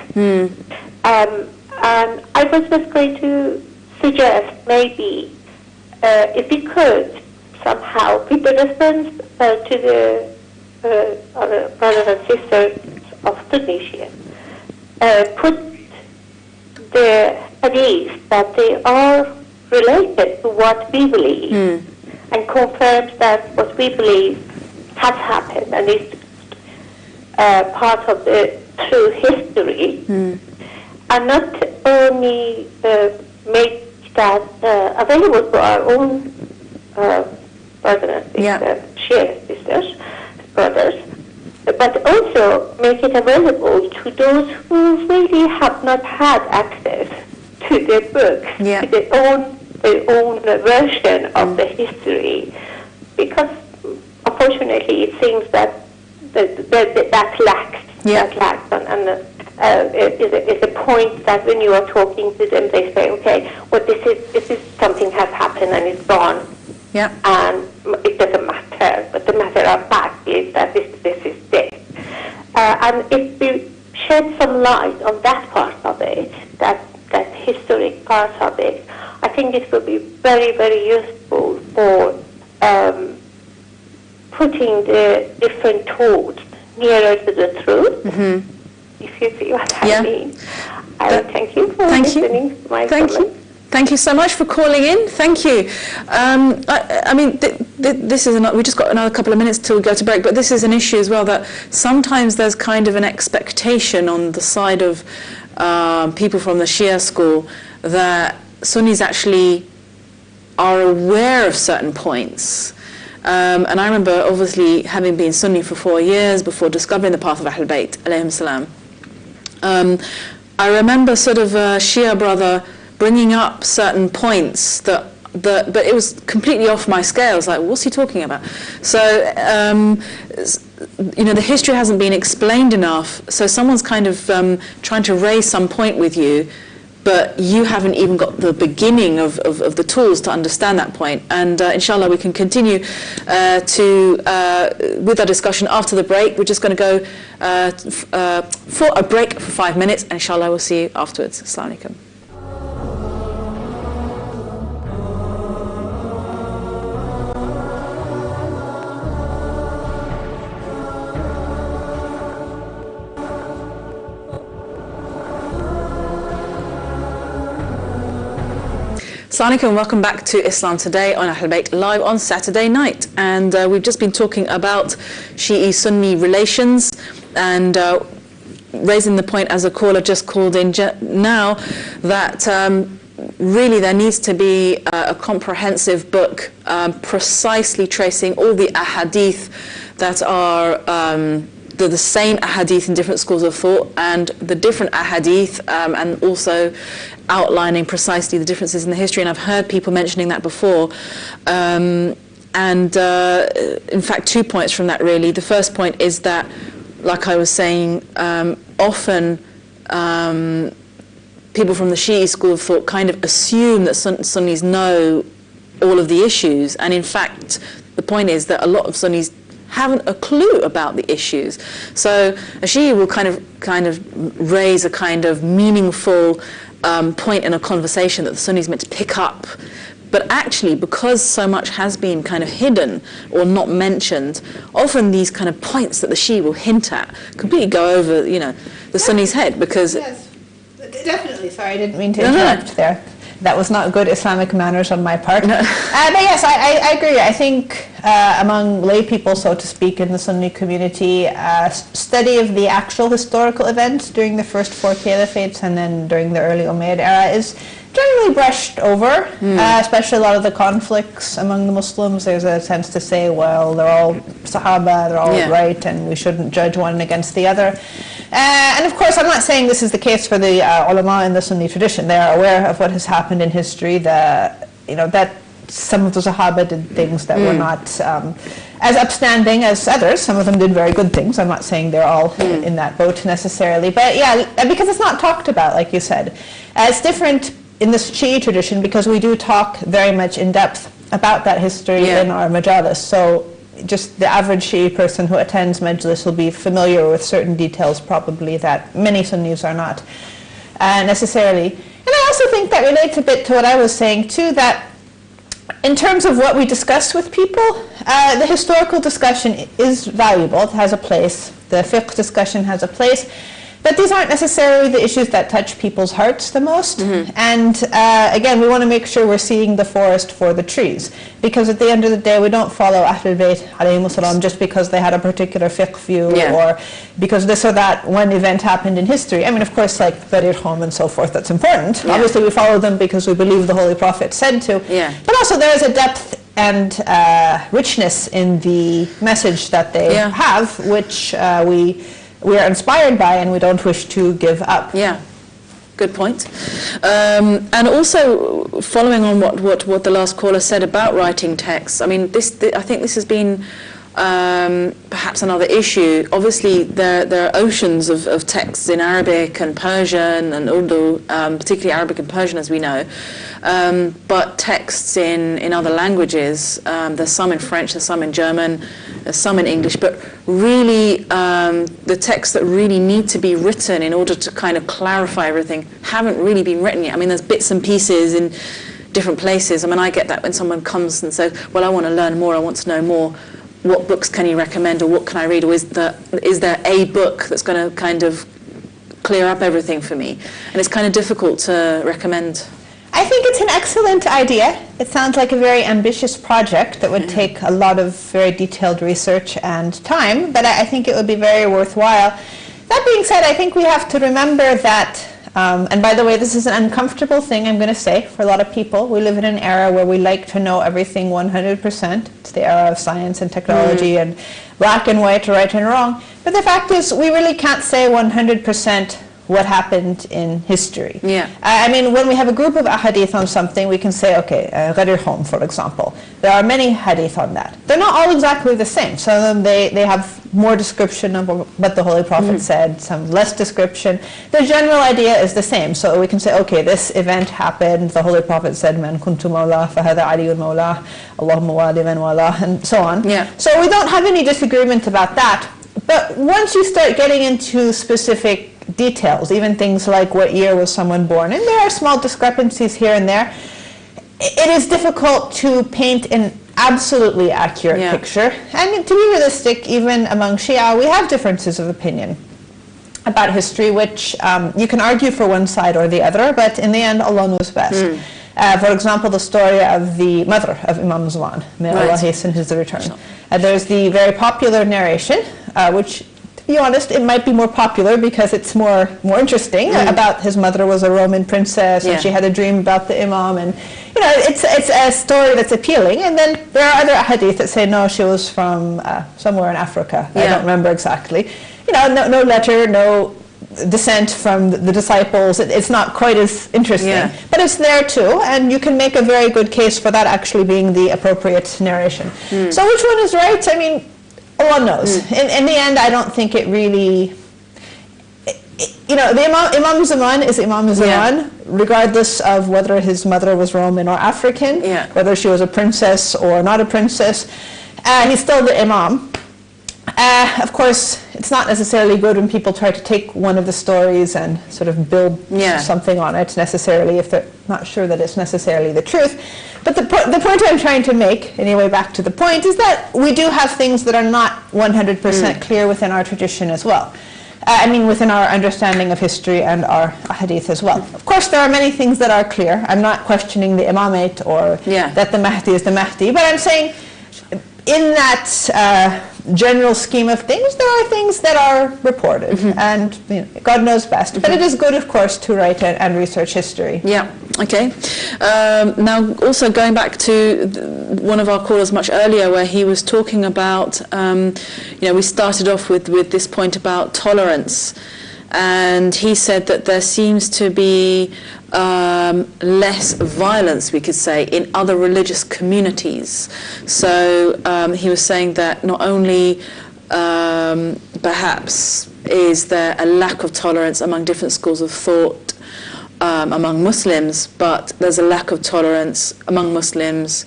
And I was just going to suggest maybe if we could somehow, with the response to the other brothers and sisters of Tunisia, put the hadith that they are related to what we believe and confirms that what we believe has happened and is part of the true history, and not only make that available to our own brothers and Shia sisters, brothers, but also make it available to those who really have not had access to the book, to their own version of the history, because unfortunately it seems that that lacks. That lacks, and is a point that when you are talking to them, they say, okay, well, this is something has happened and it's gone. And it doesn't matter, but the matter of fact is that this is this. And if we shed some light on that part of it, that historic part of it, I think it will be very, very useful for putting the different thoughts nearer to the truth, if you see what I mean. Thank you for listening to my comments. Thank you so much for calling in. Thank you. I mean, this is we just got another couple of minutes till we go to break, but this is an issue as well, that sometimes there's kind of an expectation on the side of people from the Shia school that Sunnis actually are aware of certain points. And I remember, obviously, having been Sunni for 4 years before discovering the path of Ahl Bayt, alayhim salam, I remember sort of a Shia brother bringing up certain points but it was completely off my scales. Like, what's he talking about? So, the history hasn't been explained enough. So someone's kind of trying to raise some point with you, but you haven't even got the beginning of the tools to understand that point. And inshallah, we can continue with our discussion after the break. We're just going to go for a break for 5 minutes, and inshallah, we'll see you afterwards. Assalamu alaikum. Assalamu alaikum, welcome back to Islam Today on Ahl Bayt live on Saturday night. And we've just been talking about Shi'i-Sunni relations and raising the point, as a caller just called in now, that really there needs to be a comprehensive book precisely tracing all the ahadith that are the same ahadith in different schools of thought, and the different ahadith, and also outlining precisely the differences in the history. And I've heard people mentioning that before. In fact, 2 points from that really. The first point is that, like I was saying, often people from the Shi'i school of thought kind of assume that Sunnis know all of the issues, and in fact the point is that a lot of Sunnis haven't a clue about the issues. So a Shi'i will kind of raise a kind of meaningful point in a conversation that the Sunnis meant to pick up. But actually, because so much has been kind of hidden or not mentioned, often these kind of points that the Shi'i will hint at completely go over, the Sunni's head, because... Yes, definitely. Sorry, I didn't mean to interrupt there. That was not good Islamic manners on my part. No. But yes, I agree. I think among lay people, so to speak, in the Sunni community, study of the actual historical events during the first 4 caliphates and then during the early Umayyad era is generally brushed over, especially a lot of the conflicts among the Muslims. There's a sense to say, well, they're all Sahaba, they're all right, and we shouldn't judge one against the other. And of course, I'm not saying this is the case for the ulama in the Sunni tradition. They are aware of what has happened in history, that some of the Sahaba did things that were not as upstanding as others. Some of them did very good things. I'm not saying they're all in that boat necessarily. But yeah, because it's not talked about, like you said. It's different in the Shi'i tradition because we do talk very much in depth about that history in our majalis. So just the average Shi'i person who attends majlis will be familiar with certain details probably that many Sunnis are not necessarily. And I also think that relates a bit to what I was saying too, that in terms of what we discuss with people, the historical discussion is valuable. It has a place. The fiqh discussion has a place. But these aren't necessarily the issues that touch people's hearts the most. And again, we want to make sure we're seeing the forest for the trees. Because at the end of the day, we don't follow Ahlul Bayt alayhimus salam just because they had a particular fiqh view or because this or that one event happened in history. I mean, of course, like Barirhom and so forth, that's important. Obviously, we follow them because we believe the Holy Prophet said to. But also there is a depth and richness in the message that they have, which we are inspired by and we don't wish to give up. Yeah, good point. And also, following on what the last caller said about writing texts, I mean, I think this has been perhaps another issue. Obviously, there are oceans of texts in Arabic and Persian and Urdu, particularly Arabic and Persian, as we know. But texts in other languages, there's some in French, there's some in German, there's some in English, but really the texts that really need to be written in order to kind of clarify everything haven't really been written yet. I mean, there's bits and pieces in different places. I mean, I get that when someone comes and says, well, I want to learn more, I want to know more. What books can you recommend, or what can I read, or is there a book that's going to kind of clear up everything for me? And it's kind of difficult to recommend. I think it's an excellent idea. It sounds like a very ambitious project that would take a lot of very detailed research and time, but I think it would be very worthwhile. That being said, I think we have to remember that, and by the way, this is an uncomfortable thing I'm going to say for a lot of people. We live in an era where we like to know everything 100%. It's the era of science and technology and black and white, right and wrong. But the fact is, we really can't say 100% what happened in history. I mean, when we have a group of ahadith on something, we can say, okay, Ghadir for example. There are many hadith on that. They're not all exactly the same. Some of them, they have more description of what the Holy Prophet said, some less description. The general idea is the same. So we can say, okay, this event happened, the Holy Prophet said, Man kuntu mawla, fahada aliyun mawla, Allahumma wali man wala, and so on. So we don't have any disagreement about that. But once you start getting into specific details, even things like what year was someone born, and there are small discrepancies here and there, it is difficult to paint an absolutely accurate picture. And to be realistic, even among Shia, we have differences of opinion about history, which you can argue for one side or the other, but in the end, Allah knows best. For example, the story of the mother of Imam Zaman, may Allah hasten his return. There's the very popular narration, which, to be honest, it might be more popular because it's more interesting, about his mother was a Roman princess and she had a dream about the Imam, and you know, it's a story that's appealing. And then there are other hadith that say, no, she was from somewhere in Africa. I don't remember exactly. You know, no letter, no descent from the disciples. It's not quite as interesting, but it's there too, and you can make a very good case for that actually being the appropriate narration. So which one is right? I mean, Allah knows. In the end, I don't think it really, you know, the Imam Zaman is Imam Zaman, regardless of whether his mother was Roman or African, whether she was a princess or not a princess. He's still the Imam. Of course, it's not necessarily good when people try to take one of the stories and sort of build something on it necessarily, if they're not sure that it's necessarily the truth. But the point I'm trying to make, anyway, back to the point, is that we do have things that are not 100% clear within our tradition as well. I mean, within our understanding of history and our hadith as well. Of course, there are many things that are clear. I'm not questioning the imamate or that the Mahdi is the Mahdi, but I'm saying in that general scheme of things, there are things that are reported, and you know, God knows best. But it is good, of course, to write and research history. Okay. Now, also going back to one of our callers much earlier, where he was talking about, you know, we started off with this point about tolerance, and he said that there seems to be less violence, we could say, in other religious communities. So he was saying that not only perhaps is there a lack of tolerance among different schools of thought among Muslims, but there's a lack of tolerance among Muslims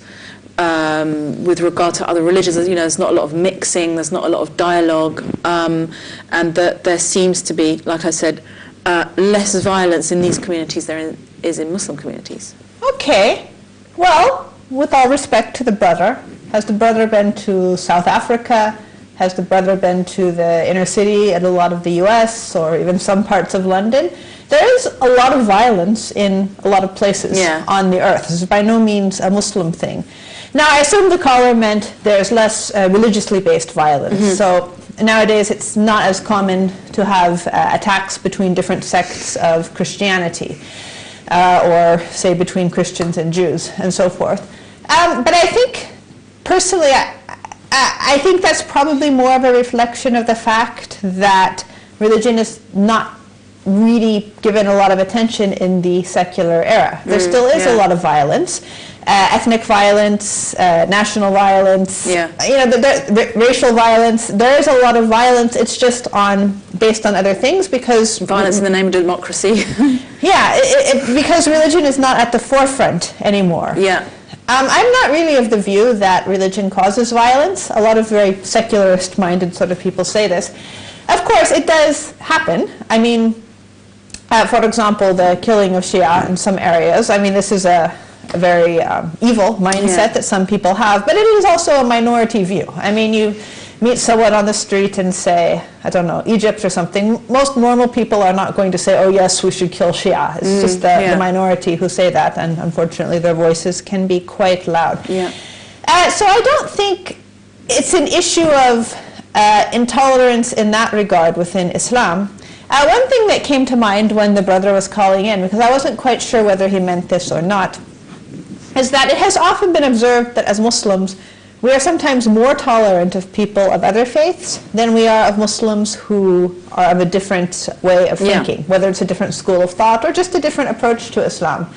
with regard to other religions. You know, there's not a lot of mixing, there's not a lot of dialogue, and that there seems to be, like I said, less violence in these communities than there is in Muslim communities. Okay. Well, with all respect to the brother, has the brother been to South Africa? Has the brother been to the inner city and a lot of the US or even some parts of London? There is a lot of violence in a lot of places on the earth. This is by no means a Muslim thing. Now, I assume the caller meant there's less religiously based violence. So nowadays it's not as common to have attacks between different sects of Christianity or, say, between Christians and Jews and so forth. But I think, personally, I think that's probably more of a reflection of the fact that religion is not really given a lot of attention in the secular era. There still is a lot of violence, ethnic violence, national violence, racial violence. There is a lot of violence. It's just based on other things because violence in the name of democracy. Because religion is not at the forefront anymore. I'm not really of the view that religion causes violence. A lot of very secularist-minded sort of people say this. Of course, it does happen. I mean, for example, the killing of Shia in some areas. I mean, this is a very evil mindset that some people have, but it is also a minority view. I mean, you meet someone on the street and say, I don't know, Egypt or something, most normal people are not going to say, oh yes, we should kill Shia. It's just the minority who say that, and unfortunately their voices can be quite loud. So I don't think it's an issue of intolerance in that regard within Islam. One thing that came to mind when the brother was calling in, because I wasn't quite sure whether he meant this or not, is that it has often been observed that as Muslims, we are sometimes more tolerant of people of other faiths than we are of Muslims who are of a different way of thinking, whether it's a different school of thought or just a different approach to Islam.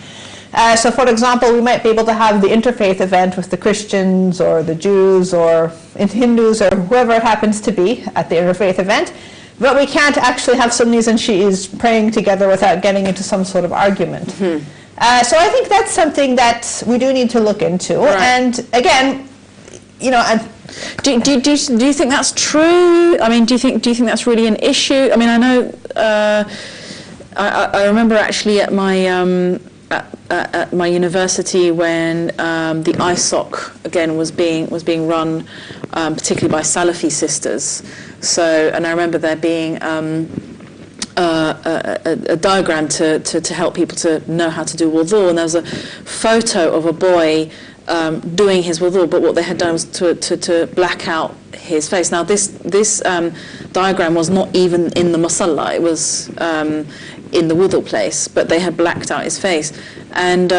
So for example, we might be able to have the interfaith event with the Christians or the Jews or Hindus or whoever it happens to be at the interfaith event, but we can't actually have Sunnis and Shi'is praying together without getting into some sort of argument. So I think that's something that we do need to look into. And again, you know, do you think that's true? I mean, do you think that's really an issue? I mean, I know I remember actually at my at my university when the ISOC again was being run particularly by Salafi sisters. So, and I remember there being a diagram to help people to know how to do wudu, and there was a photo of a boy doing his wudu, but what they had done was to black out his face. Now this diagram was not even in the musalla, it was in the wudu place, but they had blacked out his face. And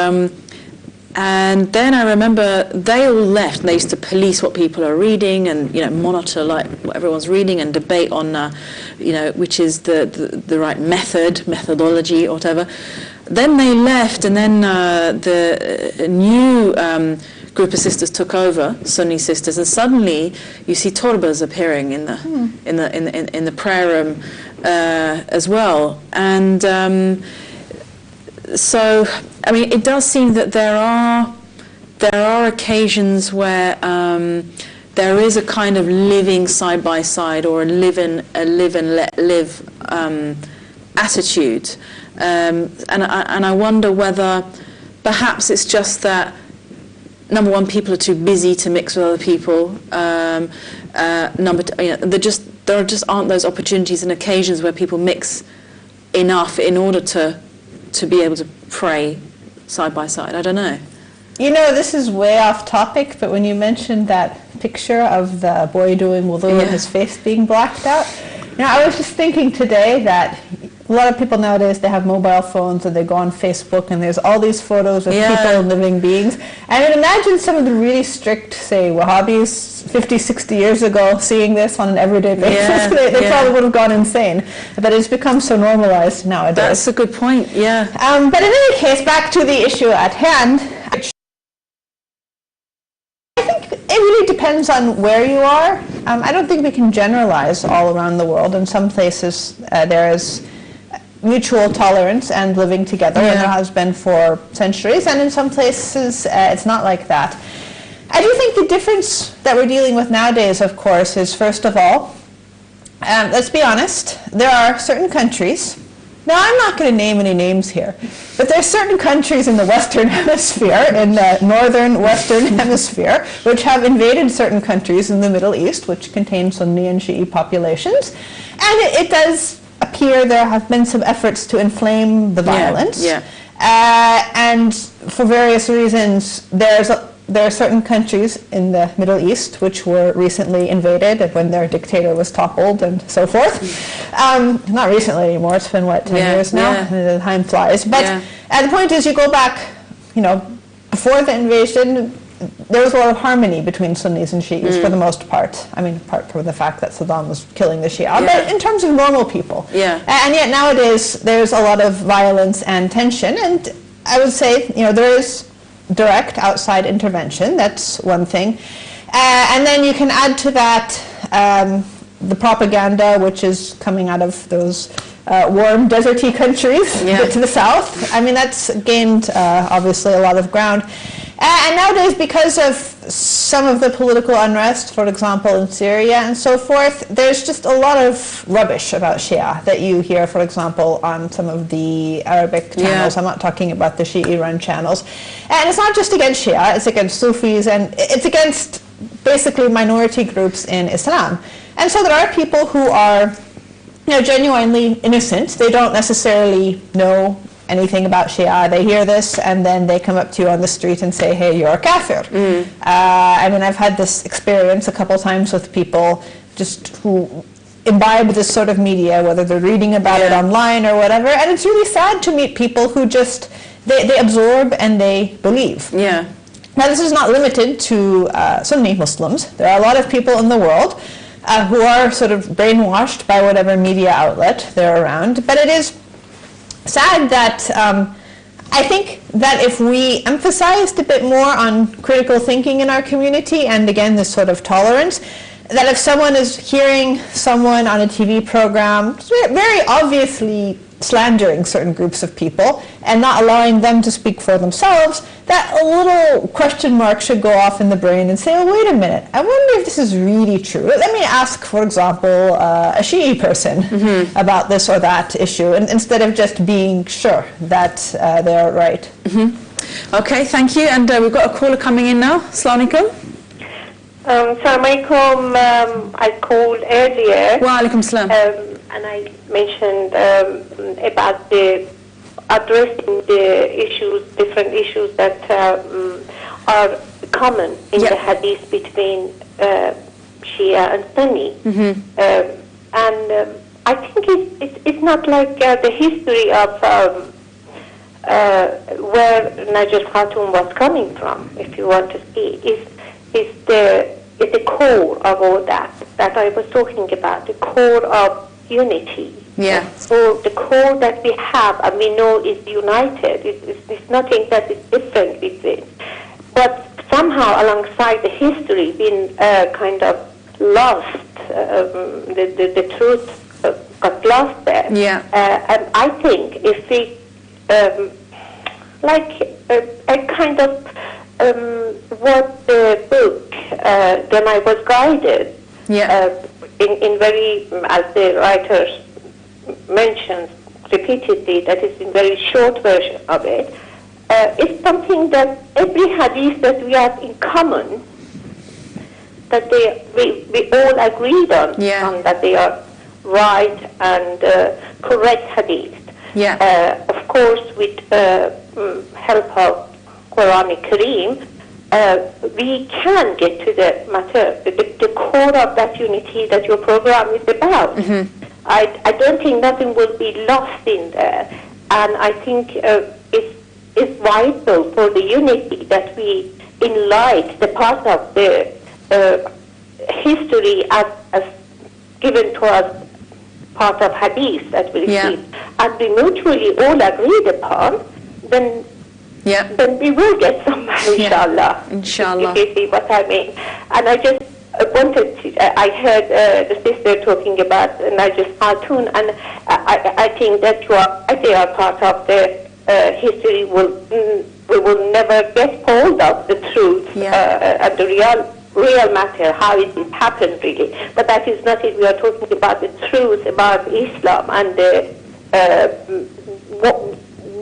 then I remember they all left, and they used to police what people are reading and, you know, monitor like what everyone's reading and debate on, you know, which is the right methodology or whatever. Then they left, and then the new group of sisters took over, Sunni sisters, and suddenly you see turbas appearing in the prayer room as well. And so, I mean, it does seem that there are occasions where there is a kind of living side by side, or a live and let live attitude, and I wonder whether perhaps it's just that, number one, people are too busy to mix with other people. Number two, you know, there just aren't those opportunities and occasions where people mix enough in order to be able to pray side by side. I don't know. You know, this is way off topic, but when you mentioned that picture of the boy doing wudu and his face being blacked out, you know, I was just thinking today that a lot of people nowadays, they have mobile phones and they go on Facebook and there's all these photos of people and living beings. And imagine some of the really strict, say, Wahhabis 50, 60 years ago seeing this on an everyday basis. They probably would have gone insane. But it's become so normalized nowadays. That's a good point, But in any case, back to the issue at hand, I think it really depends on where you are. I don't think we can generalize all around the world. In some places, there is mutual tolerance and living together, and there has been for centuries, and in some places it's not like that. I do think the difference that we're dealing with nowadays, of course, is first of all, let's be honest, there are certain countries Now, I'm not going to name any names here, but there are certain countries in the Western Hemisphere, in the northern Western Hemisphere, which have invaded certain countries in the Middle East, which contain Sunni and Shi'i populations. And it does appear there have been some efforts to inflame the violence. And for various reasons, there are certain countries in the Middle East which were recently invaded when their dictator was toppled and so forth. Not recently anymore, it's been, 10 years now? The time flies. But the point is, you go back, before the invasion, there was a lot of harmony between Sunnis and Shi'is for the most part. I mean, apart from the fact that Saddam was killing the Shia, but in terms of normal people. And yet nowadays, there's a lot of violence and tension, and I would say, there is direct outside intervention. That's one thing. And then you can add to that the propaganda which is coming out of those warm, deserty countries to the south. I mean, that's gained obviously a lot of ground. And nowadays, because of some of the political unrest, for example, in Syria and so forth, there's just a lot of rubbish about Shia that you hear, for example, on some of the Arabic channels. I'm not talking about the Shi'i-run channels. And it's not just against Shia, it's against Sufis, and it's against basically minority groups in Islam. And so there are people who are genuinely innocent. They don't necessarily know anything about Shia. They hear this and then they come up to you on the street and say, hey, you're a kafir. I mean, I've had this experience a couple times with people just who imbibe this sort of media, whether they're reading about it online or whatever, and it's really sad to meet people who just, they absorb and they believe. Now, this is not limited to Sunni Muslims. There are a lot of people in the world who are sort of brainwashed by whatever media outlet they're around, but it is sad that I think that if we emphasized a bit more on critical thinking in our community, and again this sort of tolerance, that if someone is hearing someone on a TV program very obviously slandering certain groups of people and not allowing them to speak for themselves, that a little question mark should go off in the brain and say, oh, wait a minute, I wonder if this is really true. Let me ask, for example, a Shi'i person about this or that issue, and instead of just being sure that they're right. Okay, thank you. And we've got a caller coming in now. Assalamu alaikum. Assalamu alaikum. I called earlier. Wa alaikum salam. And I mentioned about the addressing the issues, different issues that are common in the hadith between Shia and Sunni. And I think it's not like the history of where Najib Khatun was coming from, if you want to see. It's the core of all that I was talking about, the core of unity. So the core that we have and we know is united. It's nothing that is different between. But somehow alongside the history been kind of lost. The truth got lost there. And I think if we a kind of what the book then I was guided in very, as the writers mentions repeatedly, that is in very short version of it, it's something that every hadith that we have in common, that we all agreed on, that they are right and correct hadith. Of course, with help of Quranic Kareem, we can get to the matter, the core of that unity that your program is about. I don't think nothing will be lost in there, and I think it's vital for the unity that we enlight the part of the history as given to us, part of hadith that we receive, and we mutually all agreed upon, then we will get somewhere, inshallah. Inshallah. If you see what I mean. And I just wanted to, I heard the sister talking about Najib Khatun, and I think that they are part of the history. We will never get hold of the truth and the real matter, how it happened really. But that is not it. We are talking about the truth about Islam and the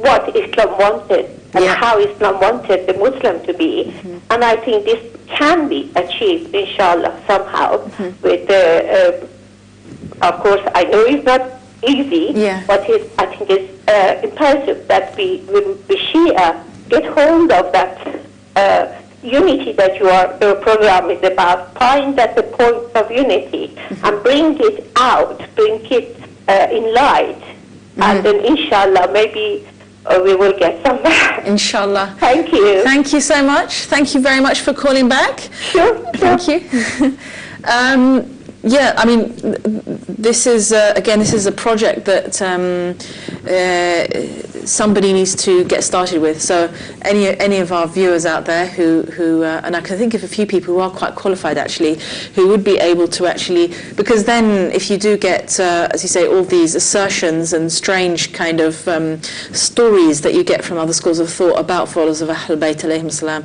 what Islam wanted and how Islam wanted the Muslim to be. And I think this can be achieved, inshallah, somehow. With of course, I know it's not easy, but I think it's imperative that we Shia get hold of that unity that your program is about. Find that the point of unity and bring it out, bring it in light, and then inshallah maybe we will get somewhere. Inshallah. Thank you. Thank you so much. Thank you very much for calling back. Sure. Thank you. Yeah, I mean, this is again, this is a project that somebody needs to get started with. So any of our viewers out there who and I can think of a few people who are quite qualified actually, who would be able to actually, because then if you do get, as you say, all these assertions and strange kind of stories that you get from other schools of thought about followers of Ahlul Bayt alayhim salam,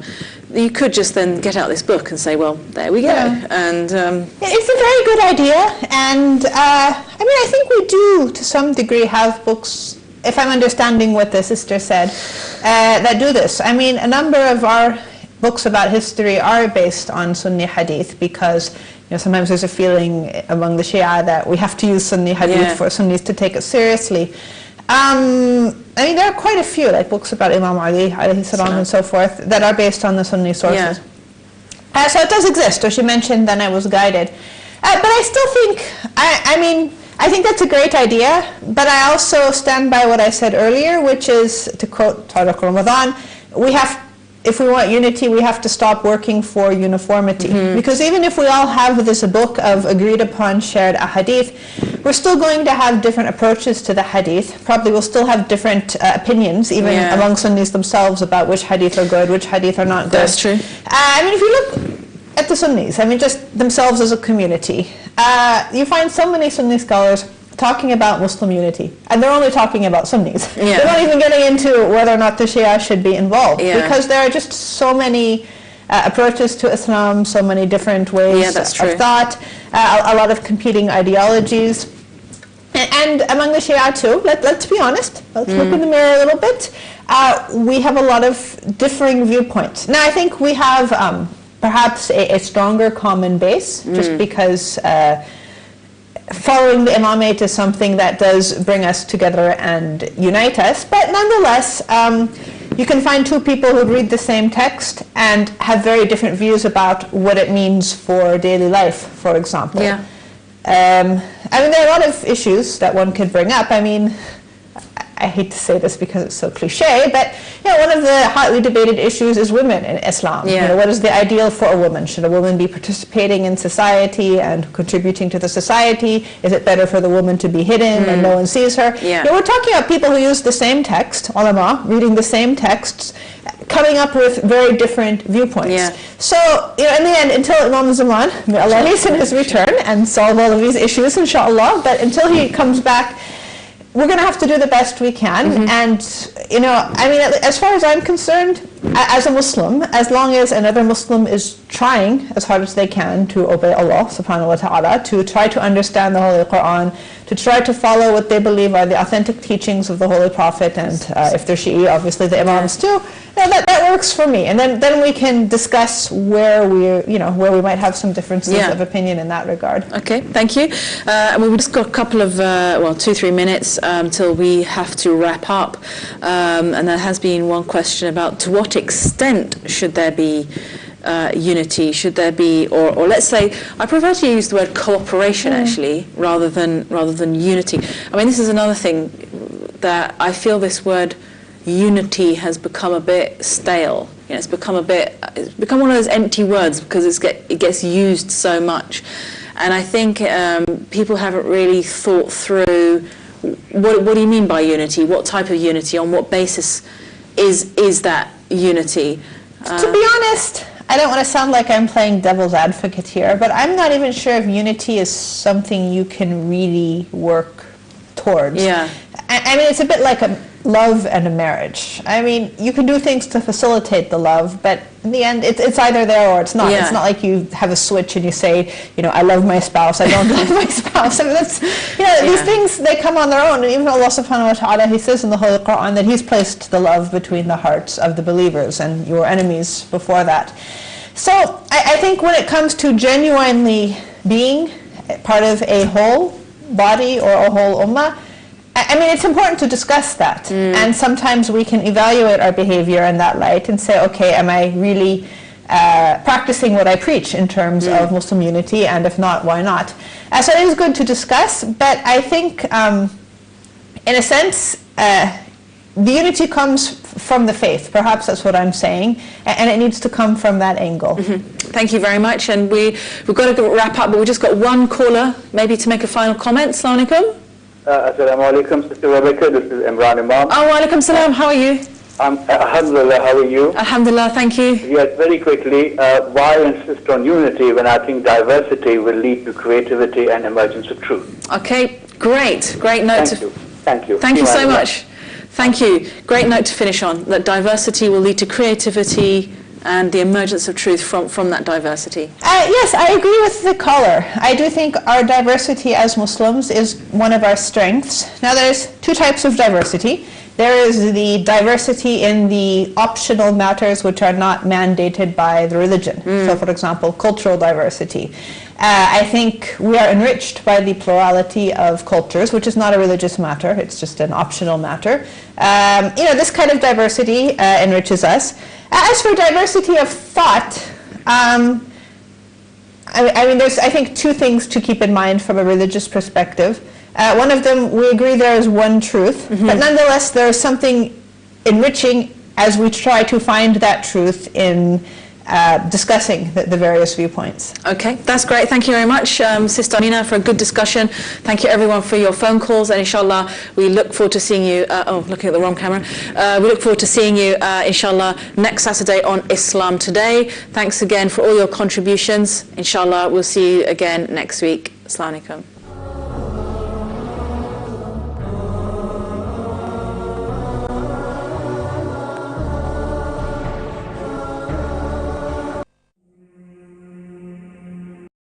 you could just then get out this book and say, well, there we go. And it's a very good idea, and I mean, I think we do to some degree have books, if I'm understanding what the sister said, that do this. I mean, a number of our books about history are based on Sunni hadith, because sometimes there's a feeling among the Shia that we have to use Sunni hadith for Sunnis to take it seriously. I mean, there are quite a few, like books about Imam Ali, alayhi salam, and so forth, that are based on the Sunni sources. So it does exist, or she mentioned, then I was guided. But I still think, I mean, I think that's a great idea, but I also stand by what I said earlier, which is, to quote Tariq Ramadan, if we want unity, we have to stop working for uniformity. Because even if we all have this book of agreed upon shared ahadith, we're still going to have different approaches to the hadith. Probably we'll still have different opinions, even among Sunnis themselves, about which hadith are good, which hadith are not good. That's true. I mean, if you look at the Sunnis, I mean, just themselves as a community, you find so many Sunni scholars talking about Muslim unity, and they're only talking about Sunnis. They're not even getting into whether or not the Shia should be involved, because there are just so many approaches to Islam, so many different ways of thought, a lot of competing ideologies. And among the Shia too, let's be honest, let's look in the mirror a little bit, we have a lot of differing viewpoints. Now I think we have perhaps a stronger common base, just because following the imamate is something that does bring us together and unite us, but nonetheless, you can find two people who read the same text and have very different views about what it means for daily life, for example. I mean, there are a lot of issues that one could bring up. I mean, I hate to say this because it's so cliche, but one of the hotly debated issues is women in Islam. What is the ideal for a woman? Should a woman be participating in society and contributing to the society? Is it better for the woman to be hidden and no one sees her? We're talking about people who use the same text, ulama, reading the same texts, coming up with very different viewpoints. So, in the end, until Imam Zaman, may Allah hasten his return and solve all of these issues, inshallah, but until he comes back, we're going to have to do the best we can. And, I mean, as far as I'm concerned, as a Muslim, as long as another Muslim is trying as hard as they can to obey Allah subhanahu wa ta'ala, to try to understand the Holy Quran, to try to follow what they believe are the authentic teachings of the Holy Prophet, and if they're Shi'i, obviously the Imams too, that works for me. And then we can discuss where where we might have some differences of opinion in that regard. Okay, thank you. We've just got a couple of, 2-3 minutes till we have to wrap up. And there has been one question about to what extent should there be unity? Should there be, or let's say, I prefer to use the word cooperation actually, rather than unity. I mean, this is another thing that I feel this word unity has become a bit stale. It's become one of those empty words because it gets used so much, and I think people haven't really thought through what do you mean by unity? What type of unity? On what basis is that unity? To be honest, I don't want to sound like I'm playing devil's advocate here, but I'm not even sure if unity is something you can really work towards. I mean, it's a bit like love and a marriage. I mean, you can do things to facilitate the love, but in the end, it's either there or it's not. Yeah. It's not like you have a switch and you say, you know, I love my spouse, I don't love my spouse. I mean, that's, you know, these things, they come on their own. And even Allah subhanahu wa ta'ala, He says in the Holy Quran that He's placed the love between the hearts of the believers and your enemies before that. So I think when it comes to genuinely being part of a whole body or a whole ummah, I mean, it's important to discuss that. And sometimes we can evaluate our behavior in that light and say, okay, am I really practicing what I preach in terms of Muslim unity, and if not, why not? So it is good to discuss, but I think, in a sense, the unity comes from the faith. Perhaps that's what I'm saying, and it needs to come from that angle. Thank you very much, and we've got to wrap up, but we've just got one caller, maybe to make a final comment. Assalamu alaikum. Assalamu alaikum, Sister Rebecca. This is Imran Imam. Oh, wa alaikum salam. How are you? Alhamdulillah, how are you? Alhamdulillah, thank you. Yes, very quickly, why insist on unity when I think diversity will lead to creativity and emergence of truth? Okay, great. Great note. Thank you. Thank you. Thank you so much. Thank you. Great note to finish on, that diversity will lead to creativity and the emergence of truth from that diversity. Yes, I agree with the caller. I do think our diversity as Muslims is one of our strengths. Now, there's two types of diversity. There is the diversity in the optional matters which are not mandated by the religion. So, for example, cultural diversity. I think we are enriched by the plurality of cultures, which is not a religious matter, it's just an optional matter. You know, this kind of diversity enriches us. As for diversity of thought, I mean, there's, I think, two things to keep in mind from a religious perspective. One of them, we agree there is one truth, but nonetheless there is something enriching as we try to find that truth in discussing the various viewpoints. Okay, that's great. Thank you very much, Sister Amina, for a good discussion. Thank you everyone for your phone calls, and inshallah we look forward to seeing you, looking at the wrong camera, we look forward to seeing you inshallah next Saturday on Islam Today. Thanks again for all your contributions. Inshallah we'll see you again next week. Assalamu alaikum.